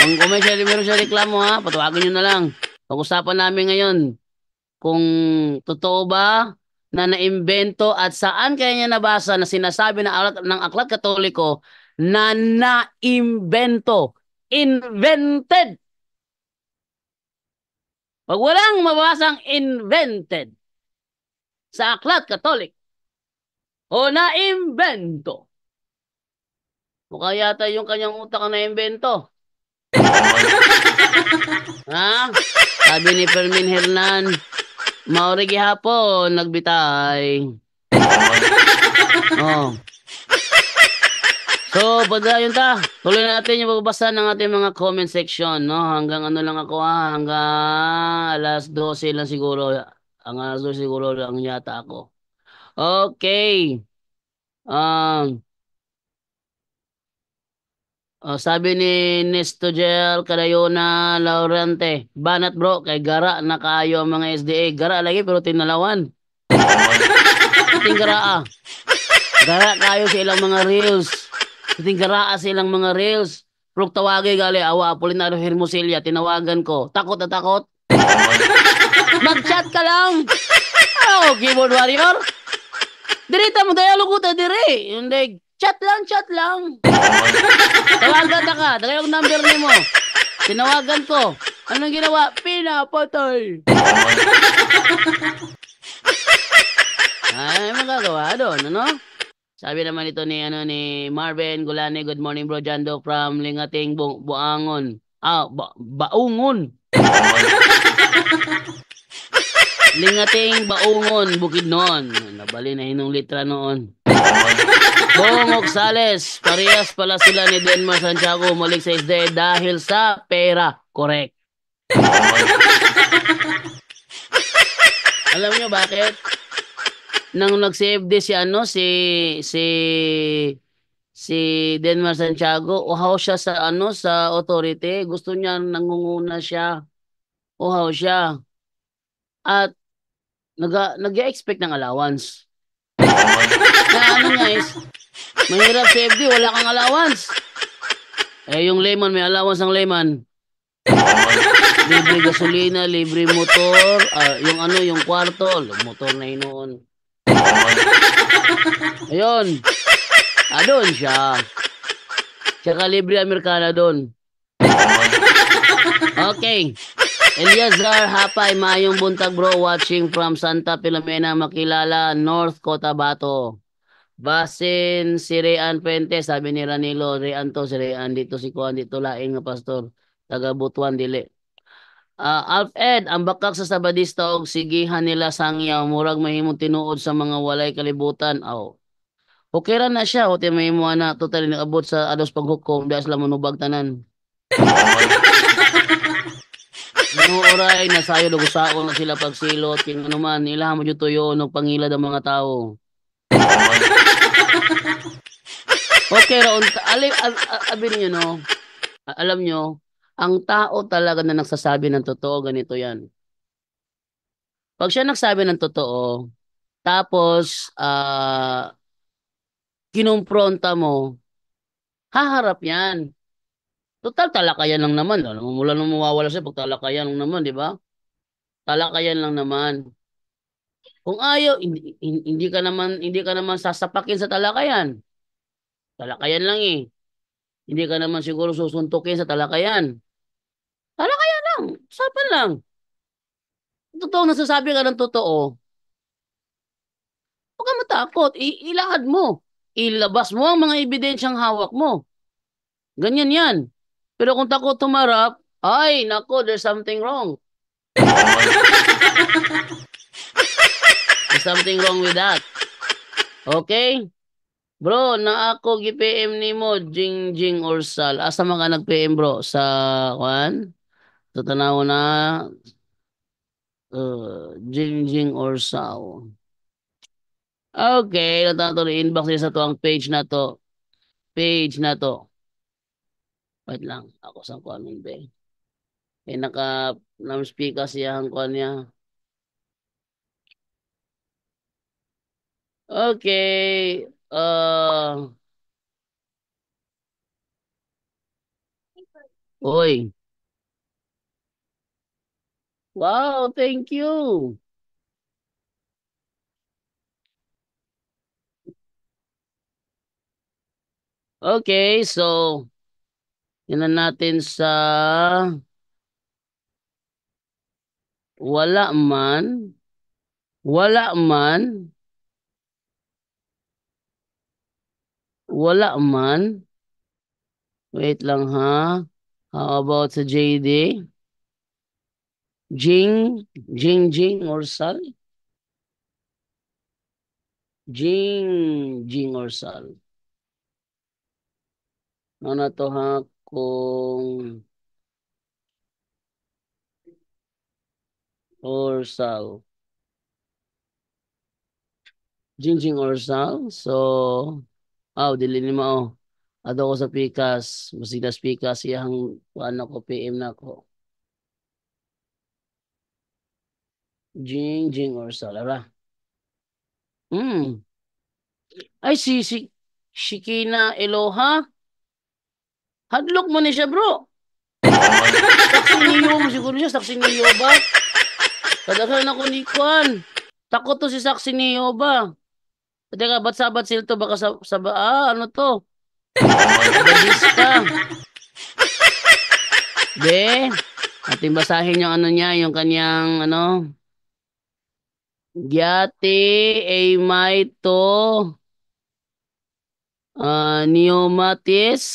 Kung meron siya reklamo ha, patawagin nyo na lang. Pag-usapan namin ngayon kung totoo ba na naimbento at saan kaya niya nabasa na sinasabi ng Aklat Katoliko na naimbento. Invented. Pag walang mabasang invented sa Aklat Katolik o naimbento, mukha yata yung kanyang utak ang naimbento. Ha? Sabi ni Fermin Hernan, maori gihapon nagbitay. Oh. So, padayon ta. Tuloy natin yung pagbasa ng ating mga comment section, no? Hanggang ano lang ako hanggang alas 12 lang siguro. Ang alas 12 siguro lang yata ako. Okay. Sabi ni Nestogel Cadayona Laurente, banat bro, kay gara na kayo ang mga SDA. Gara lagi pero tinalawan. Ting gara Gara kayo sa ilang mga reels. Ting gara sa ilang mga reels. Pero tawagay gali, awa, Apolinario Hermosilya, tinawagan ko. Takot na takot. Mag-chat ka lang. Oh, keyboard warrior. Dirita mo, dialogo ta dire. Hindi, chat lang. Tawagan na ka. Dala yung number ni mo. Tinawagan ko. Anong ginawa? Pinapatay. Ay, magagawa doon, ano? Sabi naman ito ni Marvin Gulani, good morning bro, Jando from Lingating Buangon. Baungon. Lingating Baungon, Bukidnon. Nabali na hinong litra noon. Bong Oxales, parehas pala sila ni Denmar Santiago malik sa SDA dahil sa pera. Correct. Alam niyo bakit? Nang nag-CFD si Denmar Santiago, uhaw siya sa authority, gusto niya nangunguna siya. Uhaw siya. At nag-expect ng allowance. Na niya is mahirap CFD, wala kang allowance. Yung layman, may allowance ang layman. Libre gasolina, libre motor, yung kwarto, motor na noon. Ayun. Doon siya. Tsaka libre Amerikana doon. Okay. Eliazar Hapay, mayong buntag bro, watching from Santa Filomena, Makilala, North Cotabato. Basin si Rean Puente, sabi ni Ranilo, Rean to, si Rean dito, si Kuan dito, laing nga pastor, taga Butuan, dili. Alf Ed, ang bakak sa Sabadista og sigihan nila sangyaw, murag mahimong tinuod sa mga walay kalibutan. Okay ra na siya, o may mo na totally nag-abot sa ados paghukom, dahil sila manubag tanan. Mga oray, nasayo lugusaon na sila pagsilot, yung ano man, nila mo dito yun, pangilad ang mga tao. Okay, Raon, abin niyo, no? Alam nyo, ang tao talaga na nagsasabi ng totoo, ganito yan. Pag siya nagsabi ng totoo, tapos, kinumpronta mo, haharap yan. Total, talakayan lang naman. Mula nung mawawala siya, pag talakayan lang naman, di ba? Talakayan lang naman. Kung ayaw, hindi ka naman sasapakin sa talakayan. Talakayan lang eh. Hindi ka naman siguro susuntukin sa talakayan. Talakayan lang. Usapan lang. Totoo, nasasabi ka ng totoo. Huwag ka matakot. Ilahad mo. Ilabas mo ang mga ebidensyang hawak mo. Ganyan yan. Pero kung takot tumarap, ay, nako, there's something wrong. There's something wrong with that. Okay? Bro, na ako gi-PM nimo Jing Orsal. Asa mga nag-PM bro sa kwan? Sa tanaw na Jing Orsal. Okay, natato ni inbox niya sa tuang page na to. Page na to. Wait lang, ako sa kwan nun be. Naka-speaker siya ang kwan niya. Okay. Oy. Wow, thank you. Okay, so yan na natin sa wala man, wala man, wala man. Wait lang ha. How about sa JD? Jing Orsal? Jing Orsal. Ano na to ha? Kung Orsal. Jing Orsal. So, dili ni mao. Ato ko sa pikas. Masidas pikas iyang ano ko, PM na ko. Jing or Salara. Ay, si Kina Eloha. Hadlok mo ni siya, bro. Saksi niyo mo siguro siya. Saksi niyo ba? Kadaghan ako ni Kwan. Takot to si saksi niyo ba? Teka, ba't sabat sila to? Baka ano to? Badista. De, ating basahin yung ano niya, yung kanyang ano. Gyati, Eimaito, Neomatis,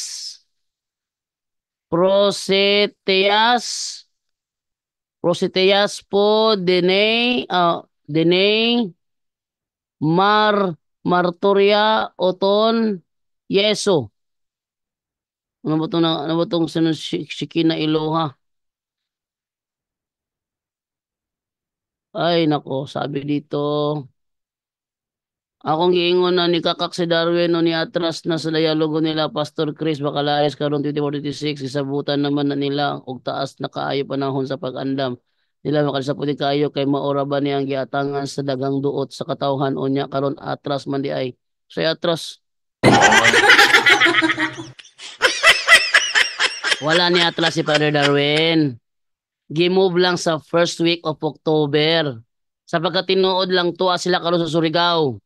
Proseteas po, Deney, Martoria, Oton, Yeso. Ano ba itong Shikina Iloha? Ay, nako, sabi dito. Akong giingon na ni Kakak si Darwin o ni Atras na sa dialogo nila Pastor Chris Bacalaes karon 24-26 isabutan naman na nila og taas na kaayo panahon sa pag-andam. Nila makalisapudi kaayo kay maora ba niyang giatangan sa dagang duot sa katawhan o niya karon Atras man di ay. Say Atras. Wala ni Atlas si Father Darwin. Gimove lang sa first week of October. Sapagkat tinuod lang tuwa sila karon sa Surigao.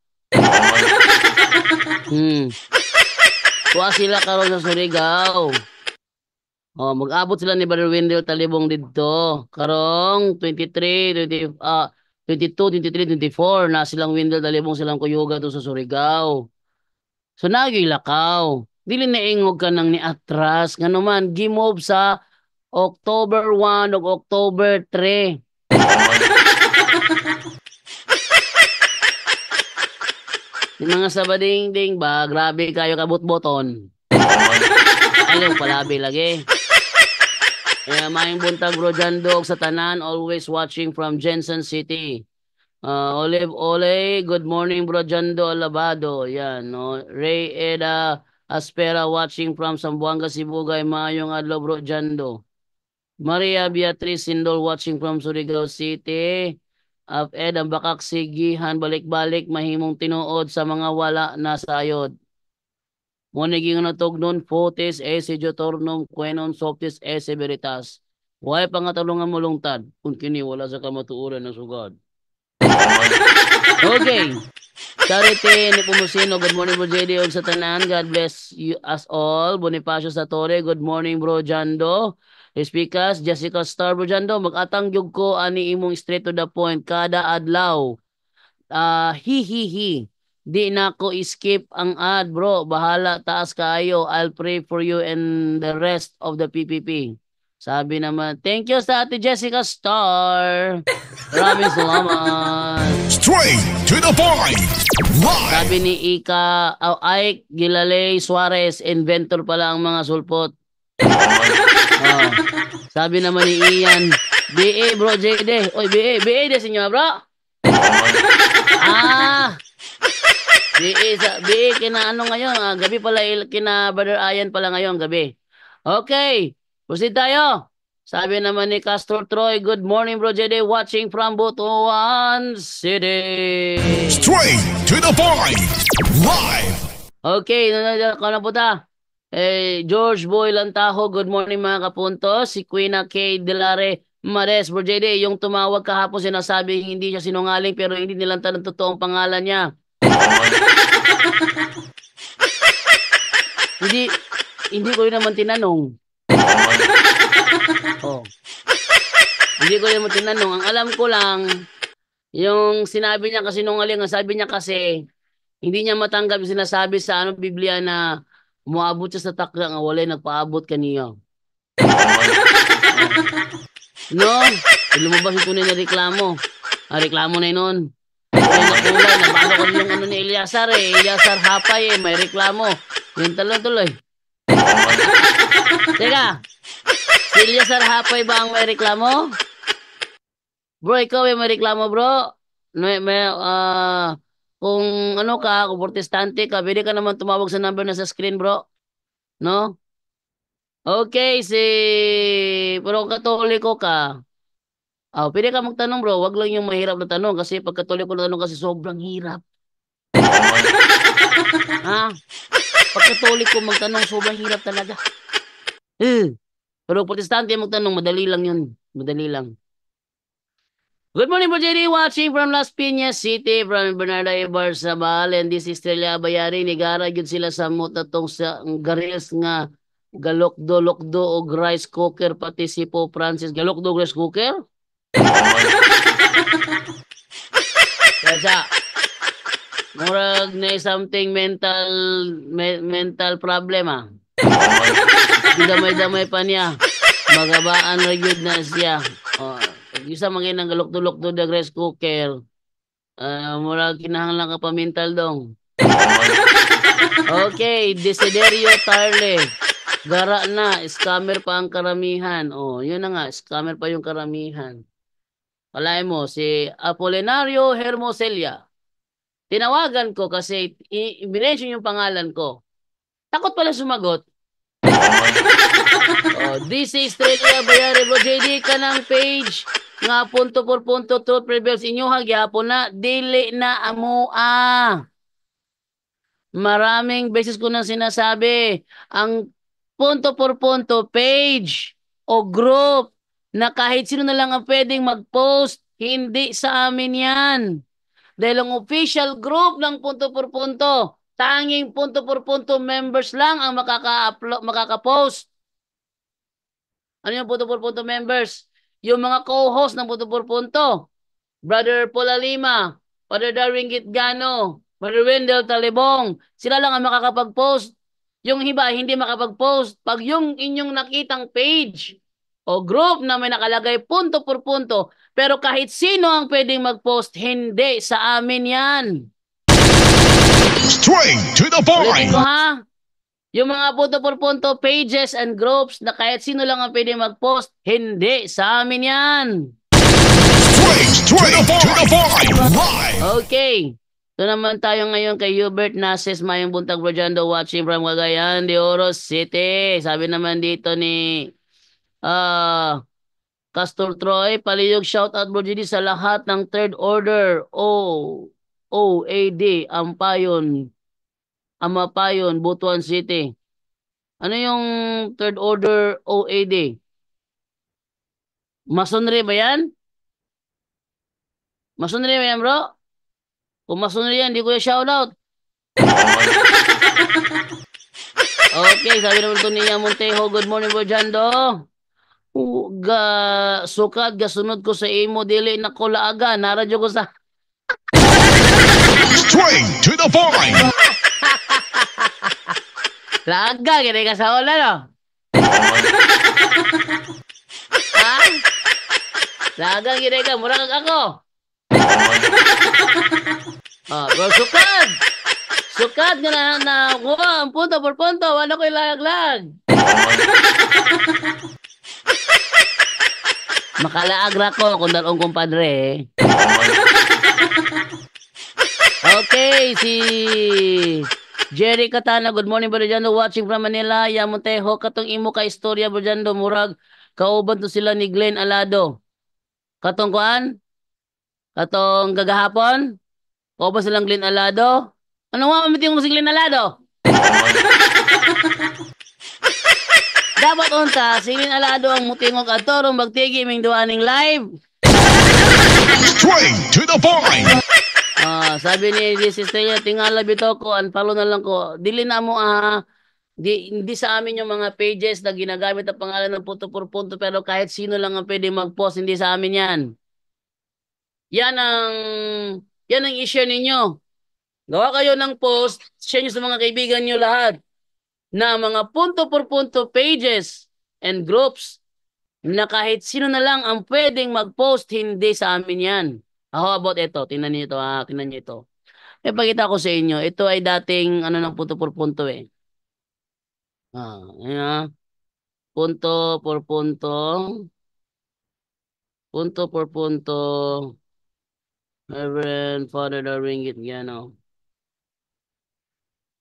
Tuwa sila karon sa Surigao. Oh, mag-abot sila ni Brother Wendell Talibong didto. Karong 22, 23, 24 na silang Wendell Talibong silang kuyuga to sa Surigao. So nagilakaw. Dili na ingog ka nang ni Atras ngano man gimove sa October 1 ug October 3. Yung mga sabading-ding ba, grabe kayo kabut-boton. Ayaw palabi lagi. Maing buntag bro Jandog sa tanan, always watching from Jensen City. Olive Ole, good morning bro Jando Alabado. Yan, no. Ray Eda Aspera watching from Zamboanga, Sibugay. Maayong adlaw bro Jando. Maria Beatriz Sindol watching from Surigao City. Ed ang bakak sigihan balik-balik mahimong tinuod sa mga wala na sayod. Moniging natugnon fotis ese jotornum kwenon softis ese veritas. Huwag pangatulungan mo lungtad kung kini wala sa kamatuuran ng sugod. Okay. Charity ni Pumusino, good morning bro JD og sa tanan. God bless you us all. Bonifacio Satore, good morning bro Jando. Speakers, Jessica Star bro Jando, mag-atang gyud ko ani imong straight to the point kada adlaw. Hi. Di na ko skip ang ad bro. Bahala taas kaayo. I'll pray for you and the rest of the PPP. Sabi naman, thank you sa Ate Jessica Star. Maraming salamat. Straight to the point. Live. Sabi ni Ika, Ike Gilalay Suarez, inventor pala ang mga sulpot. Sabi naman ni Ian, BA bro JD. Oy, BA de sinyo bro. BA kina ano ngayon, gabi pala kina Brother Ian pala ngayon gabi. Okay, proceed tayo. Sabi naman ni Castor Troy, good morning bro JD, watching from Butuan City. Straight to the point. Live. Okay, na po ta. George Boy Lantaho, good morning mga kapunto. Si Queen K. Delare Mares, bro JD, yung tumawag kahapon sinasabi hindi siya sinungaling pero hindi nilantan ng totoong pangalan niya. Hindi ko naman tinanong. Hindi ko naman tinanong. Ang alam ko lang, yung sinabi niya kasi nungaling, ang sabi niya kasi, hindi niya matanggap yung sinasabi sa Biblia na umaabot siya sa takda nga walay nagpaabot kaniya. No? Lumabas yung tunay na reklamo. Reklamo na yun. Nakulay, nabalo ko yung ano ni Eliasar Eliasar Hapay may reklamo. Yung tuloy. Teka, si Eliasar Hapay ba ang may reklamo? Bro, ikaw may reklamo bro? Kung ano ka, kung protestante ka, pwede ka naman tumawag sa number na sa screen bro. No? Okay, pero katoliko ka. Pwede ka magtanong bro, wag lang yung mahirap na tanong kasi pag katoliko na tanong kasi sobrang hirap. Ha? Pag katoliko magtanong sobrang hirap talaga. Pero protestante magtanong, madali lang yun. Madali lang. Good morning po, JD. Watching from Las Piñas City, from Bernardo Ibarzabal, and this is Estrella Bayari. Nigara yun sila sa mutatong sa garils nga galokdo-lokdo o rice cooker, pati si Po Francis. Galokdo rice cooker? Kaya murag na something mental problem ah. Damay-damay pa niya. Magabaan ra gyud na siya. Isa mangin ang galok-dulok do the rice cooker. Murag kinahanglan ka pa mental dong. Okay, Desiderio Tarle. Gara na, scammer pa ang karamihan. Yun na nga, scammer pa yung karamihan. Palay mo, si Apolinario Hermoselia. Tinawagan ko kasi i-mention yung pangalan ko. Takot pala sumagot. This is Estrella Bayari Bro JD ka ng page nga punto por punto truth prevails inyo hagyapon na dili na amoa. Maraming beses ko nang sinasabi ang punto por punto page o group na kahit sino na lang ang pwedeng mag-post, hindi sa amin yan. Dahil ang official group ng punto por punto, tanging punto por punto members lang ang makaka-post. Ano yung punto por punto members? Yung mga co-host ng punto por punto. Brother Paula Lima, Brother Darwin Gitgano, Brother Wendell Talibong. Sila lang ang makakapag-post. Yung iba hindi makapag-post. Pag yung inyong nakitang page o group na may nakalagay punto por punto, pero kahit sino ang pwedeng mag-post, hindi sa amin yan. Straight to the point! Ulitin ko ha. Yung mga punto por punto pages and groups na kahit sino lang ang pwedeng mag-post, hindi sa amin yan. Straight to the point! Live! Okay. Ito naman tayo ngayon kay Hubert Nases, Mayang Buntag Brojando, watching from Cagayan de Oro City. Sabi naman dito ni Castor Troy, paliyog shoutout Bro GD sa lahat ng third order OAD, Amapayon, Butuan City. Ano yung third order OAD? Masonry ba yan? Masonry ba yan, bro? Kung masonry yan, di ko yung shoutout. Okay, sabi naman ito niya Montejo, good morning, Bro Jando. Sukad, gasunod ko sa imo, dili na ko laaga, naradyo ko sa... Straight to the point! Laaga, kaya ka sa ola, no? Ha? Laaga, kaya ka, mura kag ako. Bro, sukad! Sukad nga na ang punto por punto, wala ko ilaglag. Makalaagra ko kung dalong kumpadre. Okay, si Jerry Katana, good morning Bro Jando, watching from Manila. Yamonteho, katong imo ka istorya Bro Jando, murag kauban to sila ni Glenn Alado. Katong kuan? Katong gagahapon? Kauban silang Glenn Alado? Ano nga mamiting mo si Glenn Alado? Dapat unta, si Glenn Alado ang mutingog at torong magtigi ming duaning live. Straight to the point! Sabi ni Estrella, tingala bito ko, unfollow na lang ko. Dili na mo hindi sa amin yung mga pages na ginagamit ang pangalan ng punto por punto, pero kahit sino lang ang pwede mag-post, hindi sa amin yan. Yan ang i-share ninyo. Gawa kayo ng post, share nyo sa mga kaibigan nyo lahat na mga punto por punto pages and groups na kahit sino na lang ang pwedeng mag-post, hindi sa amin yan. How about ito? Tingnan niyo ito ha. Tingnan niyo ito. Ipakita ko sa inyo. Ito ay dating ng punto por punto eh. Ayan. Punto por punto. Punto por punto. Reverend Father Darwin Gitgano.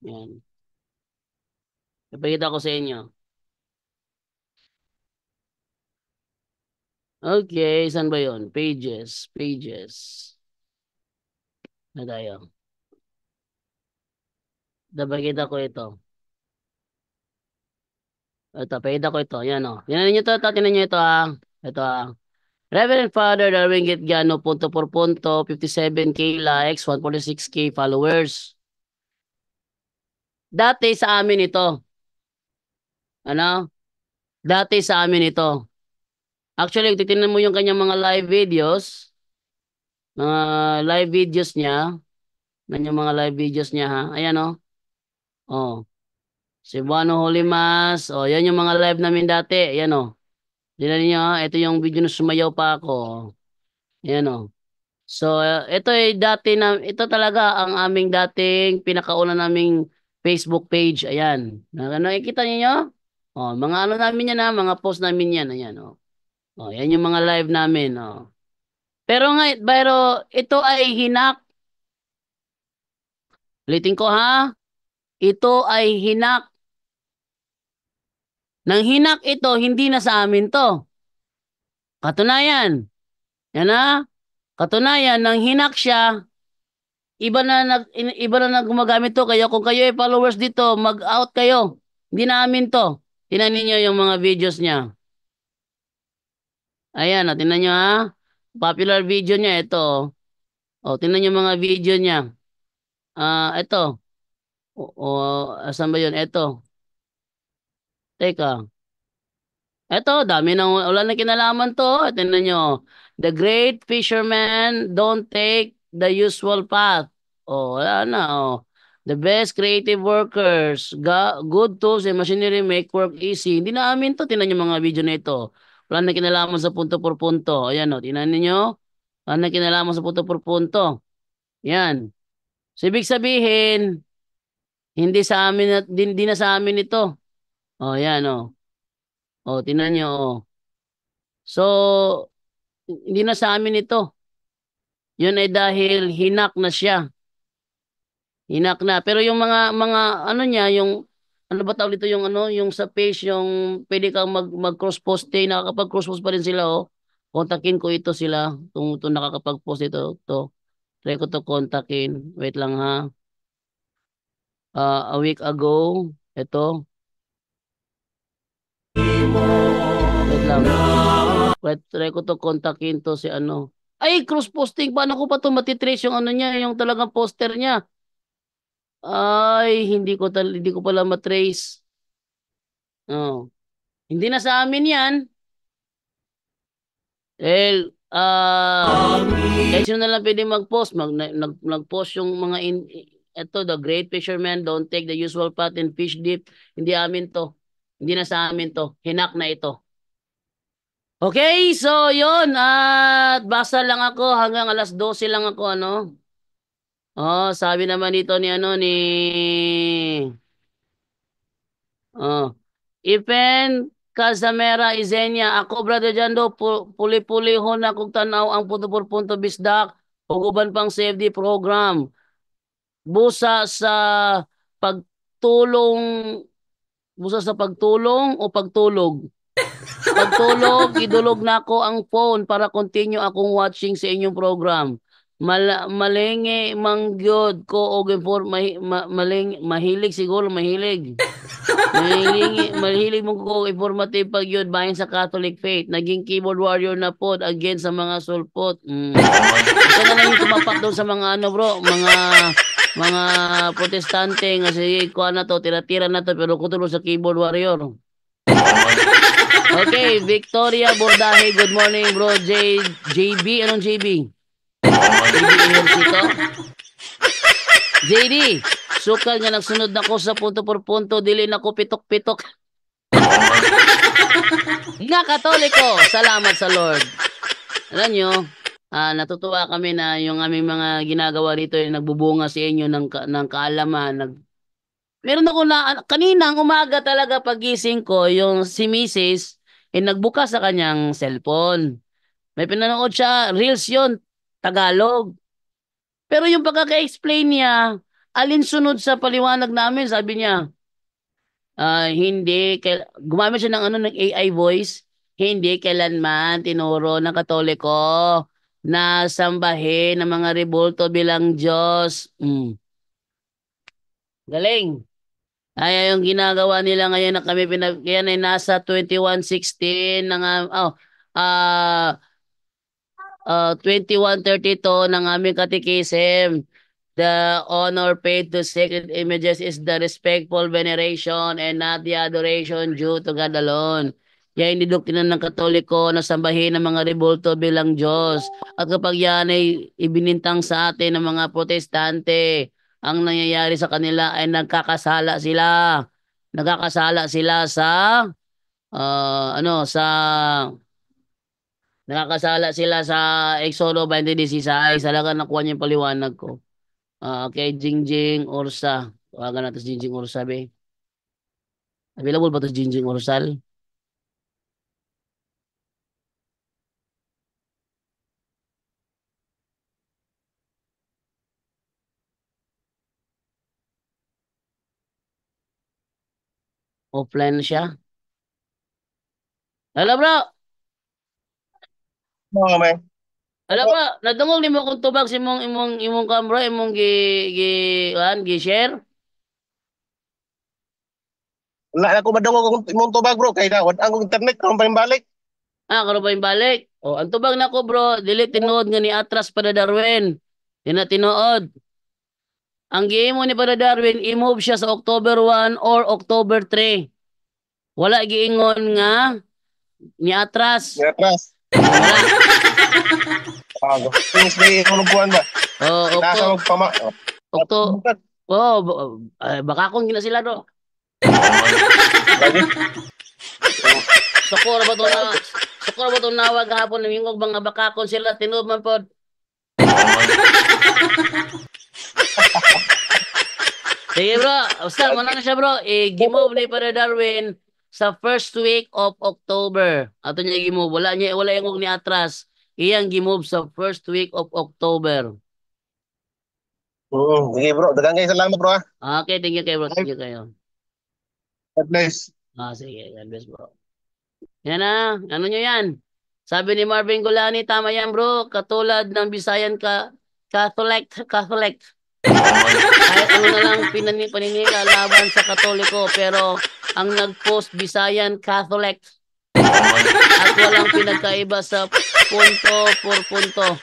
Yan. Ipakita ko sa inyo. Okay, saan ba yun? Pages. Na tayo. Napakita ko ito. Ito, pakita ko ito. Yan o. Tinan niyo ito. Tinan niyo ito ah. Ito ah. Reverend Father Darwin Gitgano, punto por punto, 57K likes, 146K followers. Dati sa amin ito. Ano? Dati sa amin ito. Actually, titingnan mo yung kanyang mga live videos niya. Yung mga live videos niya ha. Ayan o. Oh. Cebuano Holy Mass. Oh, yan yung mga live namin dati. Ayan o. Tingnan niyo ha. Ito yung video na sumayaw pa ako. Ayan o. So, ito ay ito talaga ang aming dating pinakauna naming Facebook page. Ayan. Nakikita niyo? Oh, mga ano namin yan ha, mga post namin yan. Ayan, oh. Oh, yan yung mga live namin, oh. Pero ito ay hinak. Ulitin ko ha. Ito ay hinak. Nang hinak ito, hindi na sa amin to. Katunayan. Yan ha. Katunayan, nang hinak siya, iba na gumagamit to. Kaya kung kayo ay followers dito, mag-out kayo. Hindi na amin to. Tingnan niyo yung mga videos niya. Ayan, tingnan niyo ha. Popular video niya, ito. Oh, tingnan niyo mga video niya. Ito. Asan ba yun? Ito. Teka. Ito, dami nang wala na kinalaman to. Tingnan nyo. The great fishermen don't take the usual path. Oh, wala na. Oh. The best creative workers, good tools and machinery make work easy. Hindi na amin to. Tingnan nyo mga video na ito. Wala na kinalaman sa punto por punto. Ayan o, tingnan niyo. Wala na kinalaman sa punto por punto. Yan. So, ibig sabihin, hindi sa amin, hindi na sa amin ito. Oh, yan oh. Oh, tingnan nyo oh. So, hindi na sa amin ito. Yun ay dahil hinak na siya. Hinak na. Pero yung mga ano niya, yung ano ba tawag dito yung ano, yung sa page yung pwede kang mag-cross-post nakakapag-cross-post pa rin sila oh. Kontakin ko ito sila. Kung nakakapag-post ito, to. Try ko to kontakin. Wait lang ha. A week ago, ito. Wait lang. Wait, try ko to kontakin to si ano. Ay, cross-posting. Paano ko pa to matitrace yung ano niya, yung talagang poster niya? Ay, hindi ko pala matrace. Oh. Hindi na sa amin 'yan. Sino na lang pwede mag-post? Nag-post yung mga ito, the great fishermen don't take the usual path and fish deep. Hindi amin to. Hindi na sa amin to. Hinak na ito. Okay, so yun. At basa lang ako hanggang alas 12 lang ako, ano? Oh, sabi naman dito ni ano ni Oh. Ipen Casamera Izenia, ako brother Jando, puli-puli ho na kung tanaw ang punto por punto bisdak, uguban pang CFD program. Busa sa pagtulong, busa sa pagtulong o pagtulog? Pagtulog, idulog na ako ang phone para continue akong watching sa inyong program. Malingi mangyod ko og mahilig siguro mahilig. Mahilig mo ko informative pag yun bahin sa Catholic faith. Naging keyboard warrior na pod against sa mga sulpot. Ito na lang yung tumapak doon sa mga ano bro, mga protestante nga sige ko na to, tira-tira na to pero kutulo sa keyboard warrior. Okay, Victoria Bordahe, good morning bro. JB, anong JB? JB Ejercito? JD, sukal nga nagsunod na ko sa punto por punto, dili na ko pitok-pitok. Nga Katoliko, salamat sa Lord. Alam nyo, natutuwa kami na yung aming mga ginagawa rito ay nagbubunga sa inyo ng kaalaman. Meron ako na, kaninang umaga talaga pagising ko, yung si Mrs. ay nagbukas sa kanyang cellphone. May pinanood siya, Reels yun, Tagalog. Pero yung pagkaka-explain niya, alinsunod sa paliwanag namin, sabi niya, Hindi, gumamit siya ng ano ng AI voice. Hindi kailanman tinuro ng Katoliko na sambahin ng mga rebulto bilang Diyos. Galing. Ay, yung ginagawa nila ngayon na kami yan ay nasa 2116 ng ah 2132 ng aming katikisim. The honor paid to sacred images is the respectful veneration and not the adoration due to God alone. Yan hindi doktrina ng Katoliko na sambahin ng mga rebulto bilang Diyos. At kapag yan ay ibinintang sa atin ng mga Protestante, ang nangyayari sa kanila ay nagkakasala sila. Nagkakasala sila sa sa nakakasala sila sa Exodo 20:16. Talaga nakuha niya yung paliwanag ko. Kay Jingjing Ursa. Tawagan natin si Jingjing Ursa, be. Available ba ito si Jingjing Ursal? Offline na siya. Hello, bro! Oo, may. Hello, bro! Nadungog ni mo kung tubag si imong kamera, imong gi share? Wala na ko madungo kung imong tubag bro kay na wad ang internet karon pa balik. Karon ba yung balik? Ang tubag na ko, bro. Dili tinuod nga ni Atras para Darwin. Di na tinuod. Ang giimo ni para Darwin, i-move siya sa October 1 or October 3. Wala giingon nga ni Atras. Nga atras. Wala. Things di kunubuan ba? Nasa Octo, magpama. Octo, baka kung gina sila, bro. Lagi. Sukor ba to na Sukor ba to nawag hapon ng mingog mga bakakon sila tinuod man pod. Sige bro, basta mo na siya bro. Gimove ni para Darwin sa first week of October. Ato niya gimove. Wala yung ni atras. Iyang gimove sa first week of October. Sige bro, daghang kay salamat bro. Okay, thank you kayo bro. Thank you kayo. God bless. Sige, God bless bro. Yan na, ano nyo yan? Sabi ni Marvin Golani, tama yan bro. Katulad ng Bisayan Catholic. Kahit ano na lang paninira laban sa Katoliko, pero ang nag-post Bisayan Catholic. At walang pinagkaiba sa punto por punto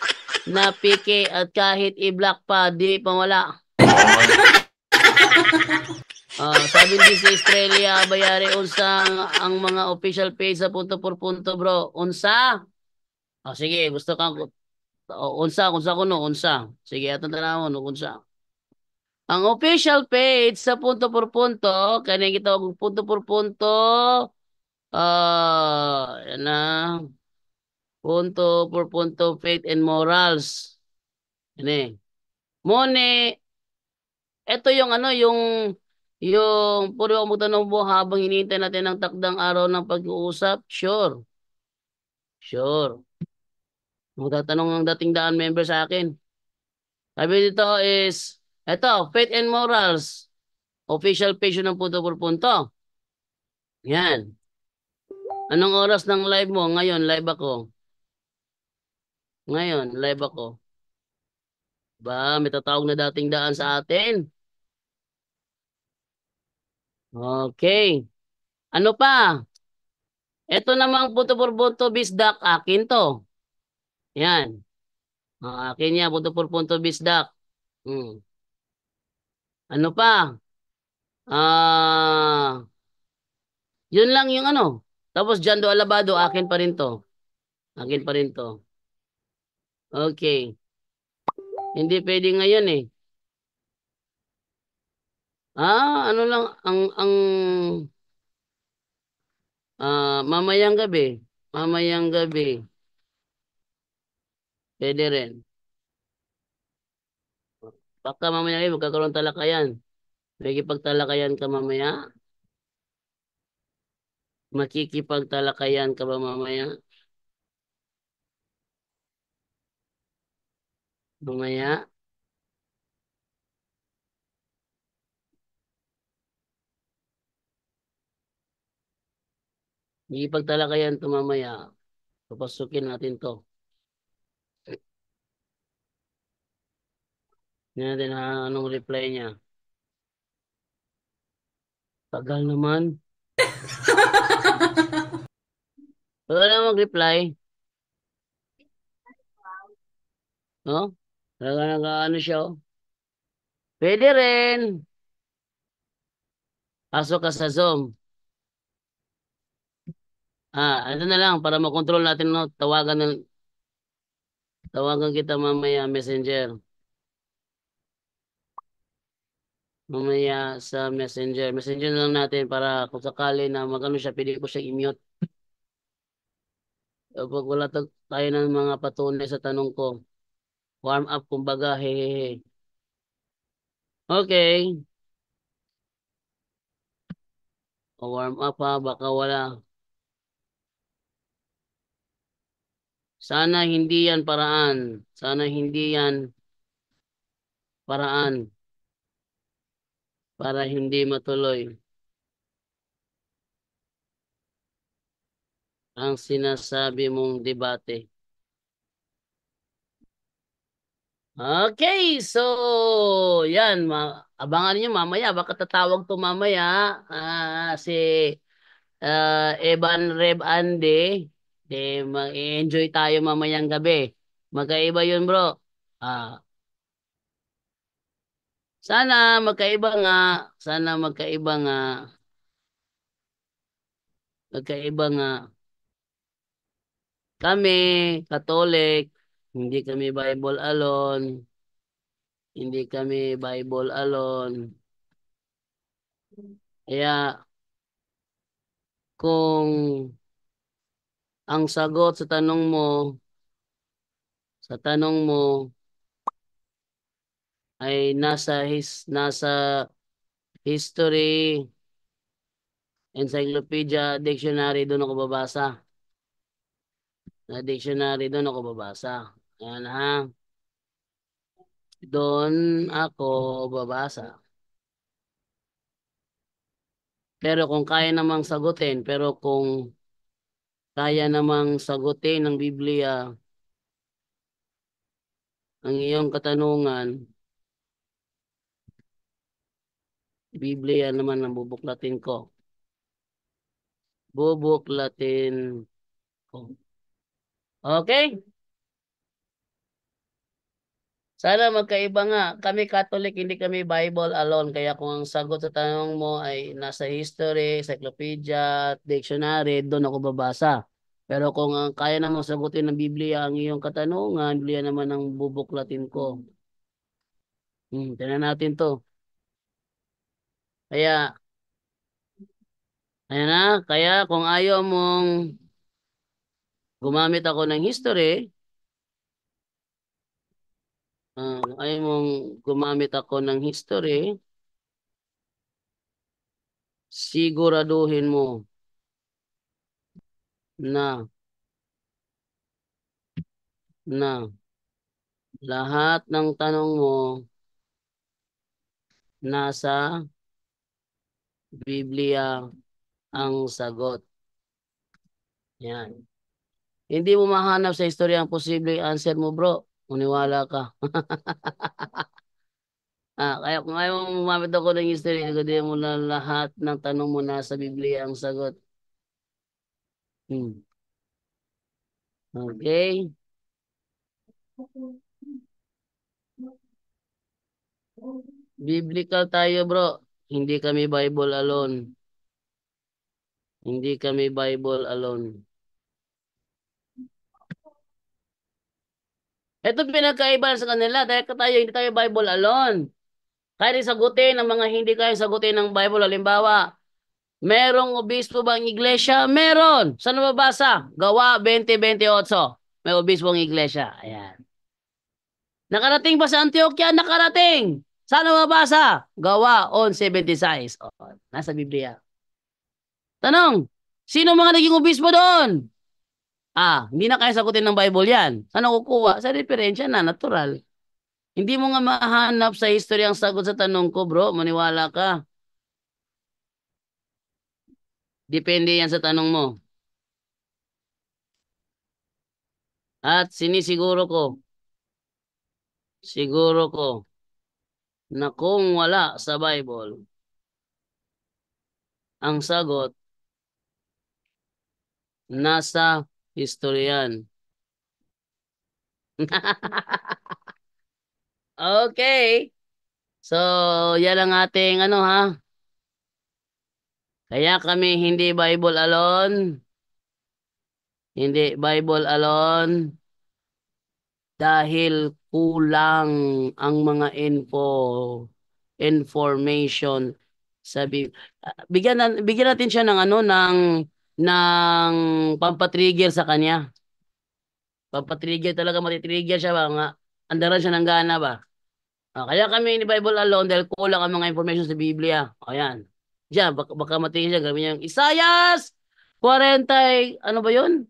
na pike at kahit i-block pa, di pa wala. Sabi din sa Australia, bayari unsa ang mga official page sa punto por punto, bro. Unsa? Sige, gusto kang unsa kuno, unsa. Sige, atong tanawon unsa. Ang official page sa punto por punto, kani gitawag punto por punto. Yan na. Punto por punto faith and morals. Yan Mone, ito yung yung puro mo tanong mo habang hinihintay natin ang takdang araw ng pag-uusap. Sure. Magtatanong ng dating daan member sa akin. Sabi dito is, ito, faith and morals. Official page ng punto por punto. Yan. Anong oras ng live mo? Ngayon, live ako. May tatawag na dating daan sa atin. Okay. Ano pa? Ito namang punto por punto bisdak. Akin to. Yan. Akin yan. Punto por punto bisdak. Ano pa? Yun lang yung ano. Tapos Jando Alabado, akin pa rin to. Okay. Hindi pwede ngayon eh. Ano lang ang mamayang gabi. Pwede rin. Baka mamaya rin magkakaroon talakayan. Makikipagtalakayan ka mamaya. Makikipagtalakayan ka ba mamaya? Mamaya. Ipagtalakayan ito mamaya. Papasukin natin to. Hindi natin anong reply niya. Tagal naman. Wala na mag-reply. No? Talaga nag-ano siya. Oh. Pwede rin. Pasok ka sa Zoom. Ano na lang para makontrol natin, no? Tawagan kita mamaya Messenger. Mamaya sa Messenger. Messenger na lang natin para kung sakali na magano siya, pwede ko siya i-mute. Pag wala tayo ng mga patunay sa tanong ko. Warm up kumbaga, hehehe. Okay. Warm up ha, baka wala. Sana hindi yan paraan. Sana hindi yan paraan para hindi matuloy ang sinasabi mong debate. Okay, so yan, abangan niyo mamaya, baka tatawag to mamaya si Evan Reb Ande, mag-enjoy tayo mamayang gabi. Magkaiba yun bro. Ah, sana magkaiba nga, sana magkaiba nga, magkaiba nga. Kami, Katolik, hindi kami Bible alone, hindi kami Bible alone. Kaya kung ang sagot sa tanong mo ay nasa history, encyclopedia, dictionary, doon ako babasa. Sa dictionary, doon ako babasa. Ayan ha. Doon ako babasa. Pero kung kaya namang sagutin, pero kung kaya namang sagutin ng Biblia ang iyong katanungan, Biblia naman ang bubuklatin ko. Bubuklatin ko. Okay? Sana magkaiba nga. Kami Catholic, hindi kami Bible alone. Kaya kung ang sagot sa tanong mo ay nasa history, encyclopedia, dictionary, doon ako babasa. Pero kung ang kaya namang sagutin ng Biblia ang iyong katanungan, Biblia naman ang bubuklatin ko. Tignan natin to. Kaya, ayan na. Kaya kung ayaw mong gumamit ako ng history, ayaw mong gumamit ako ng history, siguraduhin mo na lahat ng tanong mo nasa Biblia ang sagot. Yan. Hindi mo mahanap sa istorya ang posibleng answer mo, bro. Uniwala ka. Kaya kung ayaw mo gumamit ako ng history, sagutin mo na lahat ng tanong mo nasa Biblia ang sagot. Okay. Biblical tayo, bro. Hindi kami Bible alone. Hindi kami Bible alone. Ito pinagkaiba sa kanila dahil tayo hindi tayo Bible alone. Kaya rin sagutin ang mga hindi kaya sagutin ng Bible. Halimbawa, merong obispo bang iglesia? Meron. Saan mababasa? Gawa 20:28. May obispong iglesia. Ayan. Nakarating ba sa Antioquia? Nakarating. Saan mababasa? Gawa 11:26. Nasa Biblia. Tanong, sino mga naging obispo doon? Hindi na kaya sagutin ng Bible yan. Saan kukuha? Sa referensya na, natural. Hindi mo nga mahanap sa history ang sagot sa tanong ko, bro. Maniwala ka. Depende yan sa tanong mo. At siguro ko, na kung wala sa Bible, ang sagot, nasa historian. Okay. So, yan ang ating ha. Kaya kami hindi Bible alone. Hindi Bible alone. Dahil kulang ang mga information sa bigyan natin siya ng ng pampatrigger sa kanya. Pampatrigger talaga, matitrigger siya ba? Andaran siya ng gana ba? Kaya kami ni Bible alone dahil kulang ang mga information sa Biblia. Ayan. Diyan, baka matingin siya, gawin niyang Isayas 40, ano ba yun?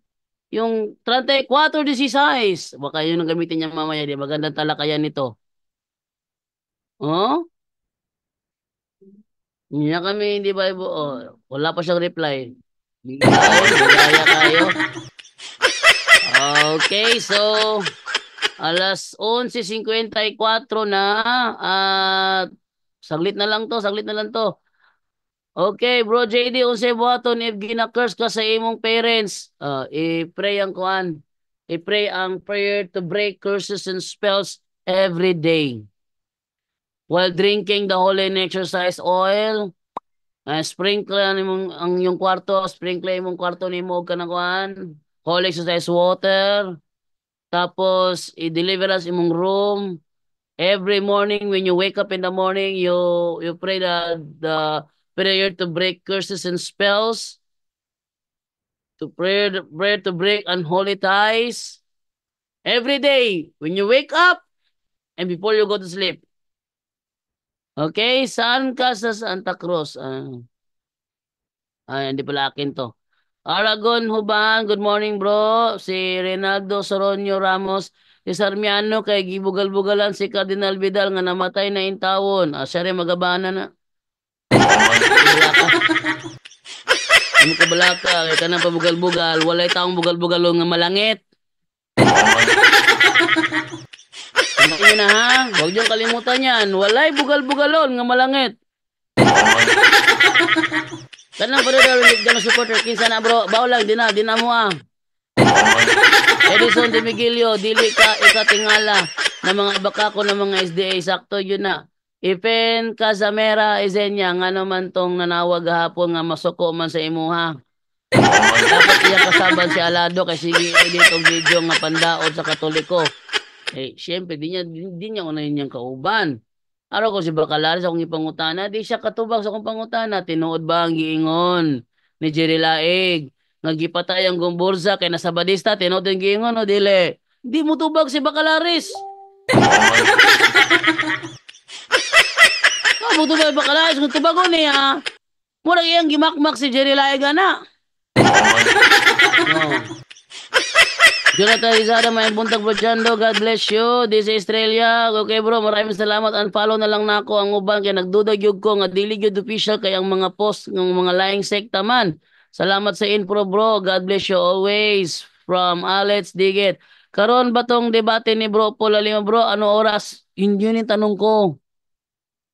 Yung 34:16. Baka yun ang gamitin niya mamaya. Di magandang talakayan nito. Oh? Niya kami hindi Bible. Oh, wala pa siyang reply. Bigaya kayo. Okay, so alas 11:54 na. At saglit na lang to. Okay, bro JD, unsay buhaton if gina-curse ka sa imong parents? I-pray ang kuan. I-pray ang prayer to break curses and spells every day. While drinking the holy and exercise oil, sprinkle ang yung kwarto, sprinkle imong kwarto nimo og kanang kuan, holy exercise water. Tapos i-deliver us imong room. Every morning when you wake up in the morning, you pray the prayer to break curses and spells, to prayer to break unholy ties. Every day when you wake up and before you go to sleep. Okay, saan ka sa Santa Cruz? Hindi pala akin to. Aragon Huban, good morning bro. Si Reynaldo Soronio Ramos, si Sarmiano kay gibugal-bugalan si Cardinal Vidal nga namatay na intawon. Siya rin magabana na. Ano ka balaka? Kaya ka na pabugal-bugal. Walay taong bugal-bugalong nga malangit. Kumain na ha. Huwag niyong kalimutan yan. Walay bugal-bugalon nga malangit. Kanang pa rin dyan supporter. Kinsa na bro. Bao lang. Di na mo Edison de Miguelio. Dili ka ikatingala na mga bakako ng mga SDA. Sakto yun na. Ipen Casamera Isenya nga naman tong nanawag hapon nga masuko man sa imuha. Dapat iya kasaban si Alado kay sige edit og video nga pandaot sa Katoliko. Siyempre di niya unahin niyang kauban. Araw ko si Bacalaris akong ipangutana, di siya katubag sa akong pangutana. Tinuod ba ang giingon ni Jerry Laig? Nagipatay ang Gumburza kay nasa Badista, tinuod ang giingon o dili? Di mo tubag si Bacalaris. Buto ba Bacalaris kung tubagon niya? Murag iyang gimakmak si Jerry Laig na. Jonathan Rizada, may buntag bro Chando. God bless you. This is Australia. Okay bro, maraming salamat. Unfollow na lang nako ang uban kay nagdudag yug ko nga dili gyud official kay ang mga post ng mga laing sekta man. Salamat sa info bro. God bless you always. From Alex Digit. Karon ba tong debate ni bro Paul Lima bro? Ano oras? Yun yung tanong ko.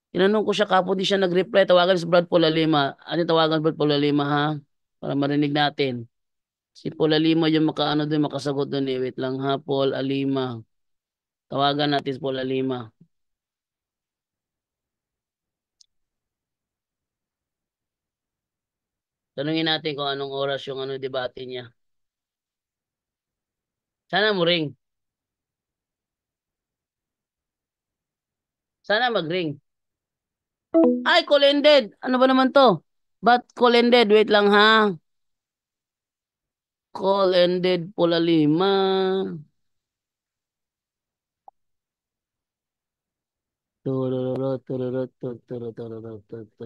Tinanong ko siya kapo di siya nag-reply. Tawagan si Brad Paul Lima. Ano tawagan Brad Paul Lima ha? Para marinig natin. Si Paul Alima yung makasagot doon eh. Wait lang ha, Paul Alima. Tawagan natin si Paul Alima. Tanungin natin kung anong oras yung debate niya. Sana mo ring. Sana mag-ring. Ay, call ended. Ano ba naman to? Ba't call ended? Wait lang ha. Call ended Paul Alima.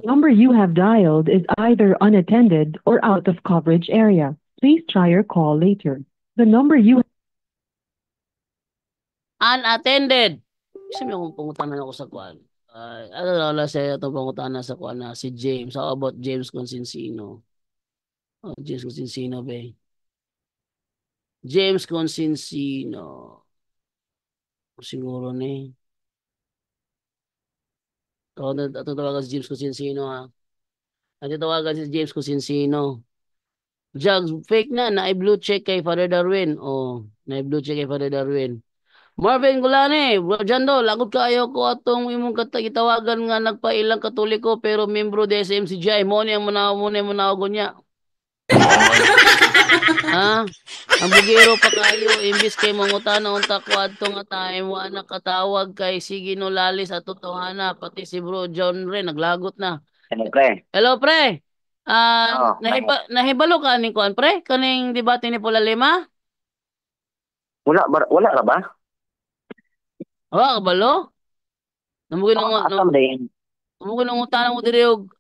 Number you have dialed is either unattended or out of coverage area. Please try your call later. The number you Unattended. Kasi may akong pangutanan ako sa kwan. Wala siya itong pangutanan sa kwan na si James. How about James Consensino? James Consensino ba? James Consinsino. Siguro ni. Ito tawagan si James Consinsino ha. Ito tawagan si James Consinsino. Jugs, fake na. Na-blue check kay Father Darwin. Oh, na-blue check kay Father Darwin. Marvin Gulane, Jando, lagot kaayo ko atong imong gitawagan nga nagpailang katoliko pero membro de SMCGI. Mo ni ang manaw niya. Ha? Ang bugiro pa kayo, imbis kay mangutana unta ko adto nga time wa nakatawag kay sige no lalis at totohana pati si Bro John Ray naglagot na. Hello, pre. Hello pre. Oh, Nahibalo ka ni kuan pre kaning debate ni Pula Lima? wala ra ba? Oh, kabalo? Namugin nga Asam din. namugin ang utana mo diri og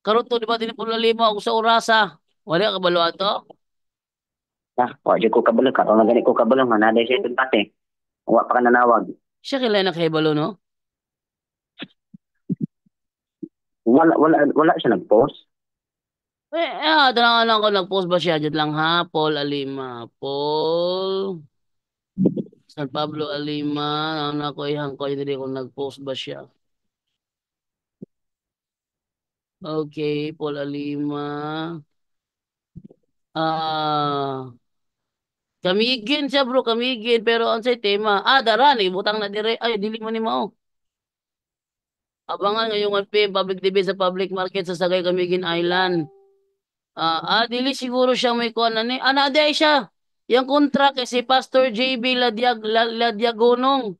karon to debate ni Pula Lima og sa orasa. Wala kabalo ato? Wa jud ko kabalo ka. Kung gani ko kabalo nga naday siya pati. Wa pa ka nanawag. Siya kailan nakahibalo no? Wala siya nag-post. Danang ko nag-post ba siya? Diyan lang ha, Paul Alima. Paul San Pablo Alima. Ano ko ihang ko hindi kung nag-post ba siya. Okay, Paul Alima. Kamigin siya bro, kamigin. Pero ang say tema, darani, butang na dire. Ay, dili mo ni mao. Abangan ngayong PM public debate sa public market sa Sagay Camiguin Island. Dili siguro siya may kuha na ni. Di siya. Yung kontra kay si Pastor JB Ladiagonong.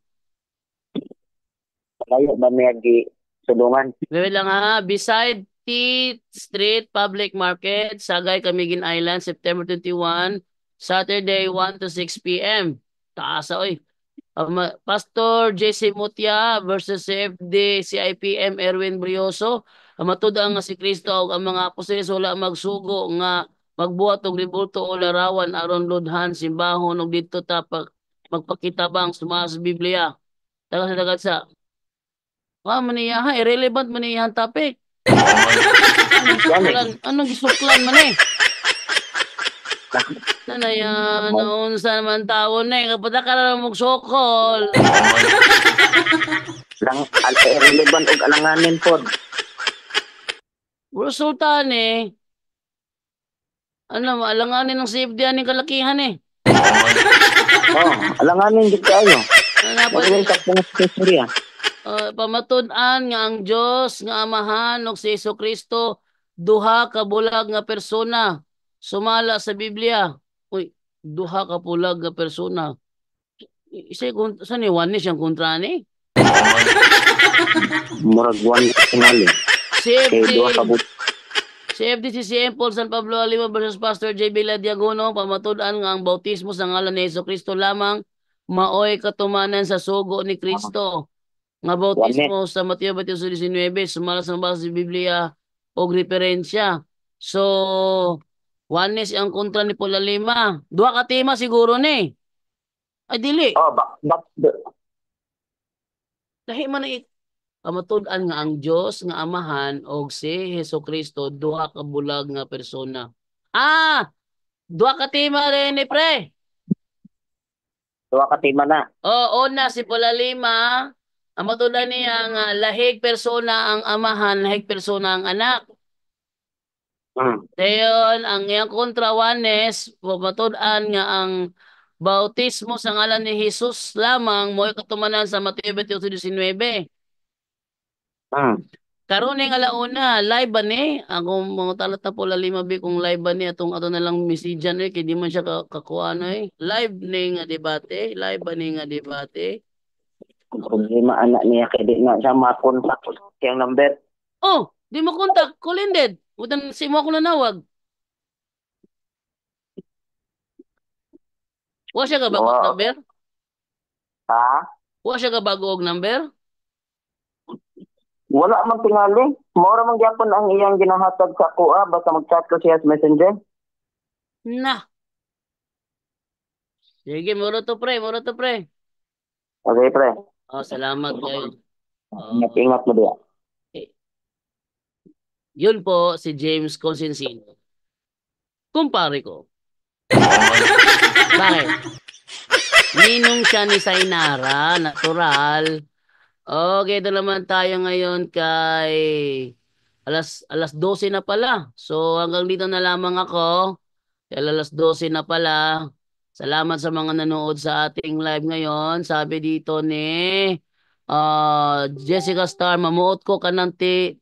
Layo ba may agi sulungan? Wait lang ha. Beside T Street Public Market, Sagay Camiguin Island, September 21, Saturday 1 to 6 p.m. Taasa oy. Pastor JC Mutia versus CFD CIPM Erwin Brioso. Matud ang nga si Kristo ug ang mga apostoles wala magsugo nga magbuhat og ribulto o larawan aron ludhan simbahon og didto ta magpakitabang sumala sa Biblia. Taga sa dagat sa. Man niya ha irrelevant man niya ang topic. Anong gisuklan man eh? Sana yan, noon sa naman taon na kapag ka na magsokol. Lang irrelevant og alanganin pod. Sultan eh. Alanganin ng safety aning kalakihan eh. Alanganin gid kayo. Wala sa istorya. Pamatud-an nga ang Dios nga Amahan ug si Jesucristo duha ka bulag nga persona. Sumala sa Biblia. Uy, duha ka bulag nga persona. Isa sa ni one siyang kontra ni. Murag one tingali. CFD si CM Paul San Pablo Alima versus Pastor JB Ladiagono pamatud-an nga ang bautismo sa ngalan ni Jesucristo lamang maoy katumanan sa sugo ni Kristo. Nga bautismo sa Mateo 21:19 sumala sa basa sa Biblia og referensya. So, oneness ang kontra ni Paul Alima. Duha ka tema siguro ni. Ay dili. Lahi man na pamatud-an nga ang Dios nga Amahan og si Jesucristo duha ka bulag nga persona. Duha ka tema rin ni pre. Duha ka tema na. Una si Paul Alima, ang matudan niya nga lahig persona ang Amahan, lahig persona ang anak. Dayon ang iyang kontra oneness, pamatud-an nga ang bautismo sa ngalan ni Jesus lamang mo'y katumanan sa Mateo 21:19. Karon nga alauna, live ba ni? Ako mga talat na po lalima bi kung live ba ni atong ato na lang message kay di man siya kakuha no eh. Live ni nga debate, live ba ni nga debate? Problema anak niya kay di na siya makontak kayang number. Di mo kontak, kulinded. Utan si mo ako nanawag. Wa siya ka bago og number? Wa siya ka bago og number? Wala man tingali. Mora man gyapon ang iyang ginahatag sa kuha basta mag-chat ko siya sa Messenger. Na. Sige, moro to pre. Okay, pre. Salamat kayo. Ingat mo diya. Yun po si James Consensino. Kumpare ko. Bakit? Ninong siya ni Sainara, natural. Okay, ito naman tayo ngayon kay alas 12 na pala. So hanggang dito na lamang ako. Kaya alas 12 na pala. Salamat sa mga nanood sa ating live ngayon. Sabi dito ni Jessica Star, mamuot ko ka ng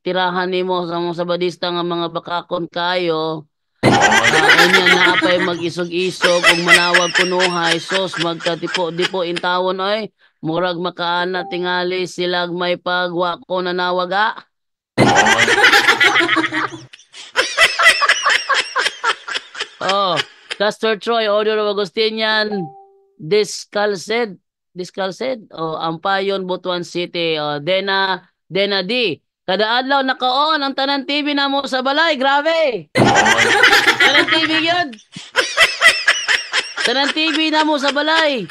tirahan ni mo sa mga sabadista nga mga bakakon kayo. Unya na apay mag-isog-isog kung manawag kunuhay sos magkatipo-dipo intawon oy murag makaana tingali silag may pagwa ko nanawaga. Oh, Castor Troy, Order of Agustinian, Discalced, oh, Ampayon, Butuan City, oh, Dena D. Kada adlaw naka-on ang Tanan TV na mo sa balay, grabe. Tanan TV yun. Tanan TV na mo sa balay.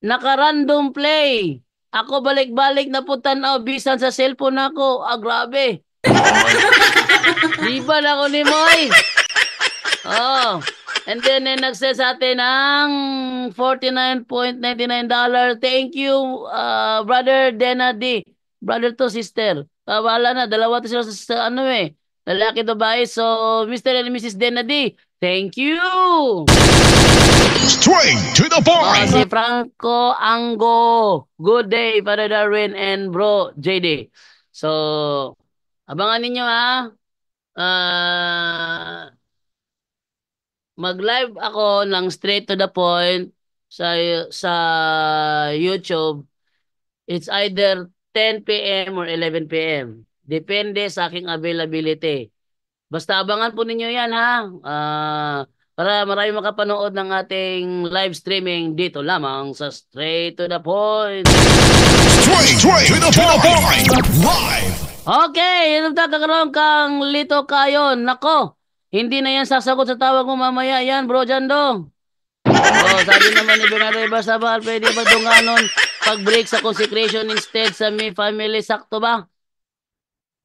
Naka-random play. Ako balik-balik na po tanaw bisan sa cellphone ako. Ah, grabe. Di ba na ako ni Moy? Oh. And then nag-send sa atin ng $49.99. Thank you, brother Dena D. Brother to sister. Wala na, dalawa to sila sa ano eh. Lalaki to bae. So, Mr. and Mrs. Dena D, thank you! Straight to the point! Si Franco Ango. Good day, Father Darwin and bro JD. So, abangan ninyo ha. Mag-live ako ng straight to the point sa YouTube. It's either 10 p.m. or 11 p.m. Depende sa aking availability. Basta abangan po ninyo yan ha. Para marami makapanood ng ating live streaming dito lamang sa Straight to the Point. Straight to the point! Live! Okay, ito kakaroon kang Lito Kayon. Nako, hindi na yan sasagot sa tawag mo mamaya yan, bro Jando. Oh, sabi naman ni Bernardo Ibarzabal, pwede ba dunganon pag-break sa consecration instead sa me family? Sakto ba?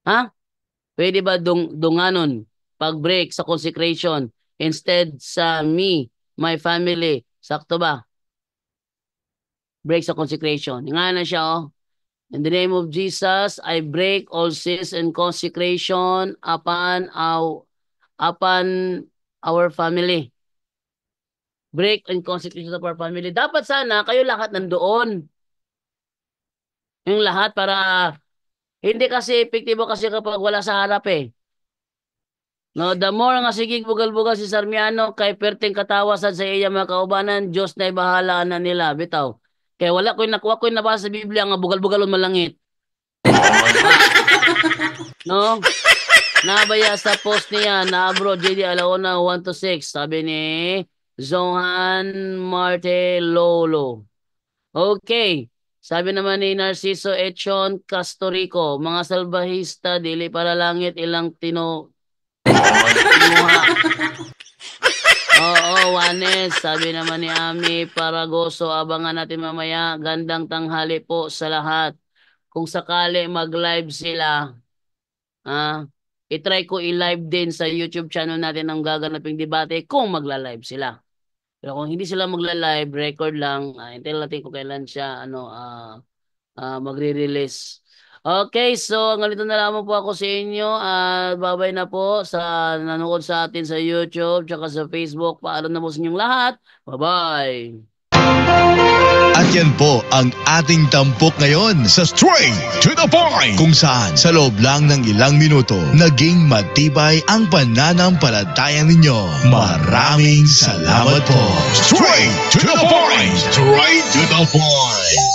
Ha? Pwede ba dunganon pag-break sa consecration instead sa me, my family? Sakto ba? Break sa consecration. Nga na siya, oh. In the name of Jesus, I break all sins and consecration upon our family. Break and consecration of our family. Dapat sana kayo lahat nandoon. Yung lahat para hindi kasi epektibo kasi kapag wala sa harap eh. No, the more nga sigig bugal-bugal si Sarmiano kay perting katawasan sa iya mga kaubanan, Diyos na ibahala na nila. Bitaw. Kaya wala ko nakuha ko nabasa sa Biblia nga bugal-bugalon malangit. No? Nabaya sa post niya na bro JD Alaona 1-6. Sabi ni Zohan Marte Lolo. Okay. Sabi naman ni Narciso Echon Castorico, mga salbahista, dili para langit ilang Oo, Juanes. Sabi naman ni Ami Paragoso, abangan natin mamaya. Gandang tanghali po sa lahat. Kung sakali mag-live sila, itry ko i-live din sa YouTube channel natin ang gaganaping debate kung magla-live sila. Pero kung hindi sila magla-live, record lang. Hintayin natin kung kailan siya magre-release. Okay, so hanggang dito na lamang po ako sa inyo. Bye-bye na po sa nanood sa atin sa YouTube tsaka sa Facebook. Paalam na po sa inyong lahat. Bye-bye! At yan po ang ating tampok ngayon sa Straight to the Point, kung saan sa loob lang ng ilang minuto naging matibay ang pananampalataya ninyo. Maraming salamat po. Straight to the Point! Straight to the Point!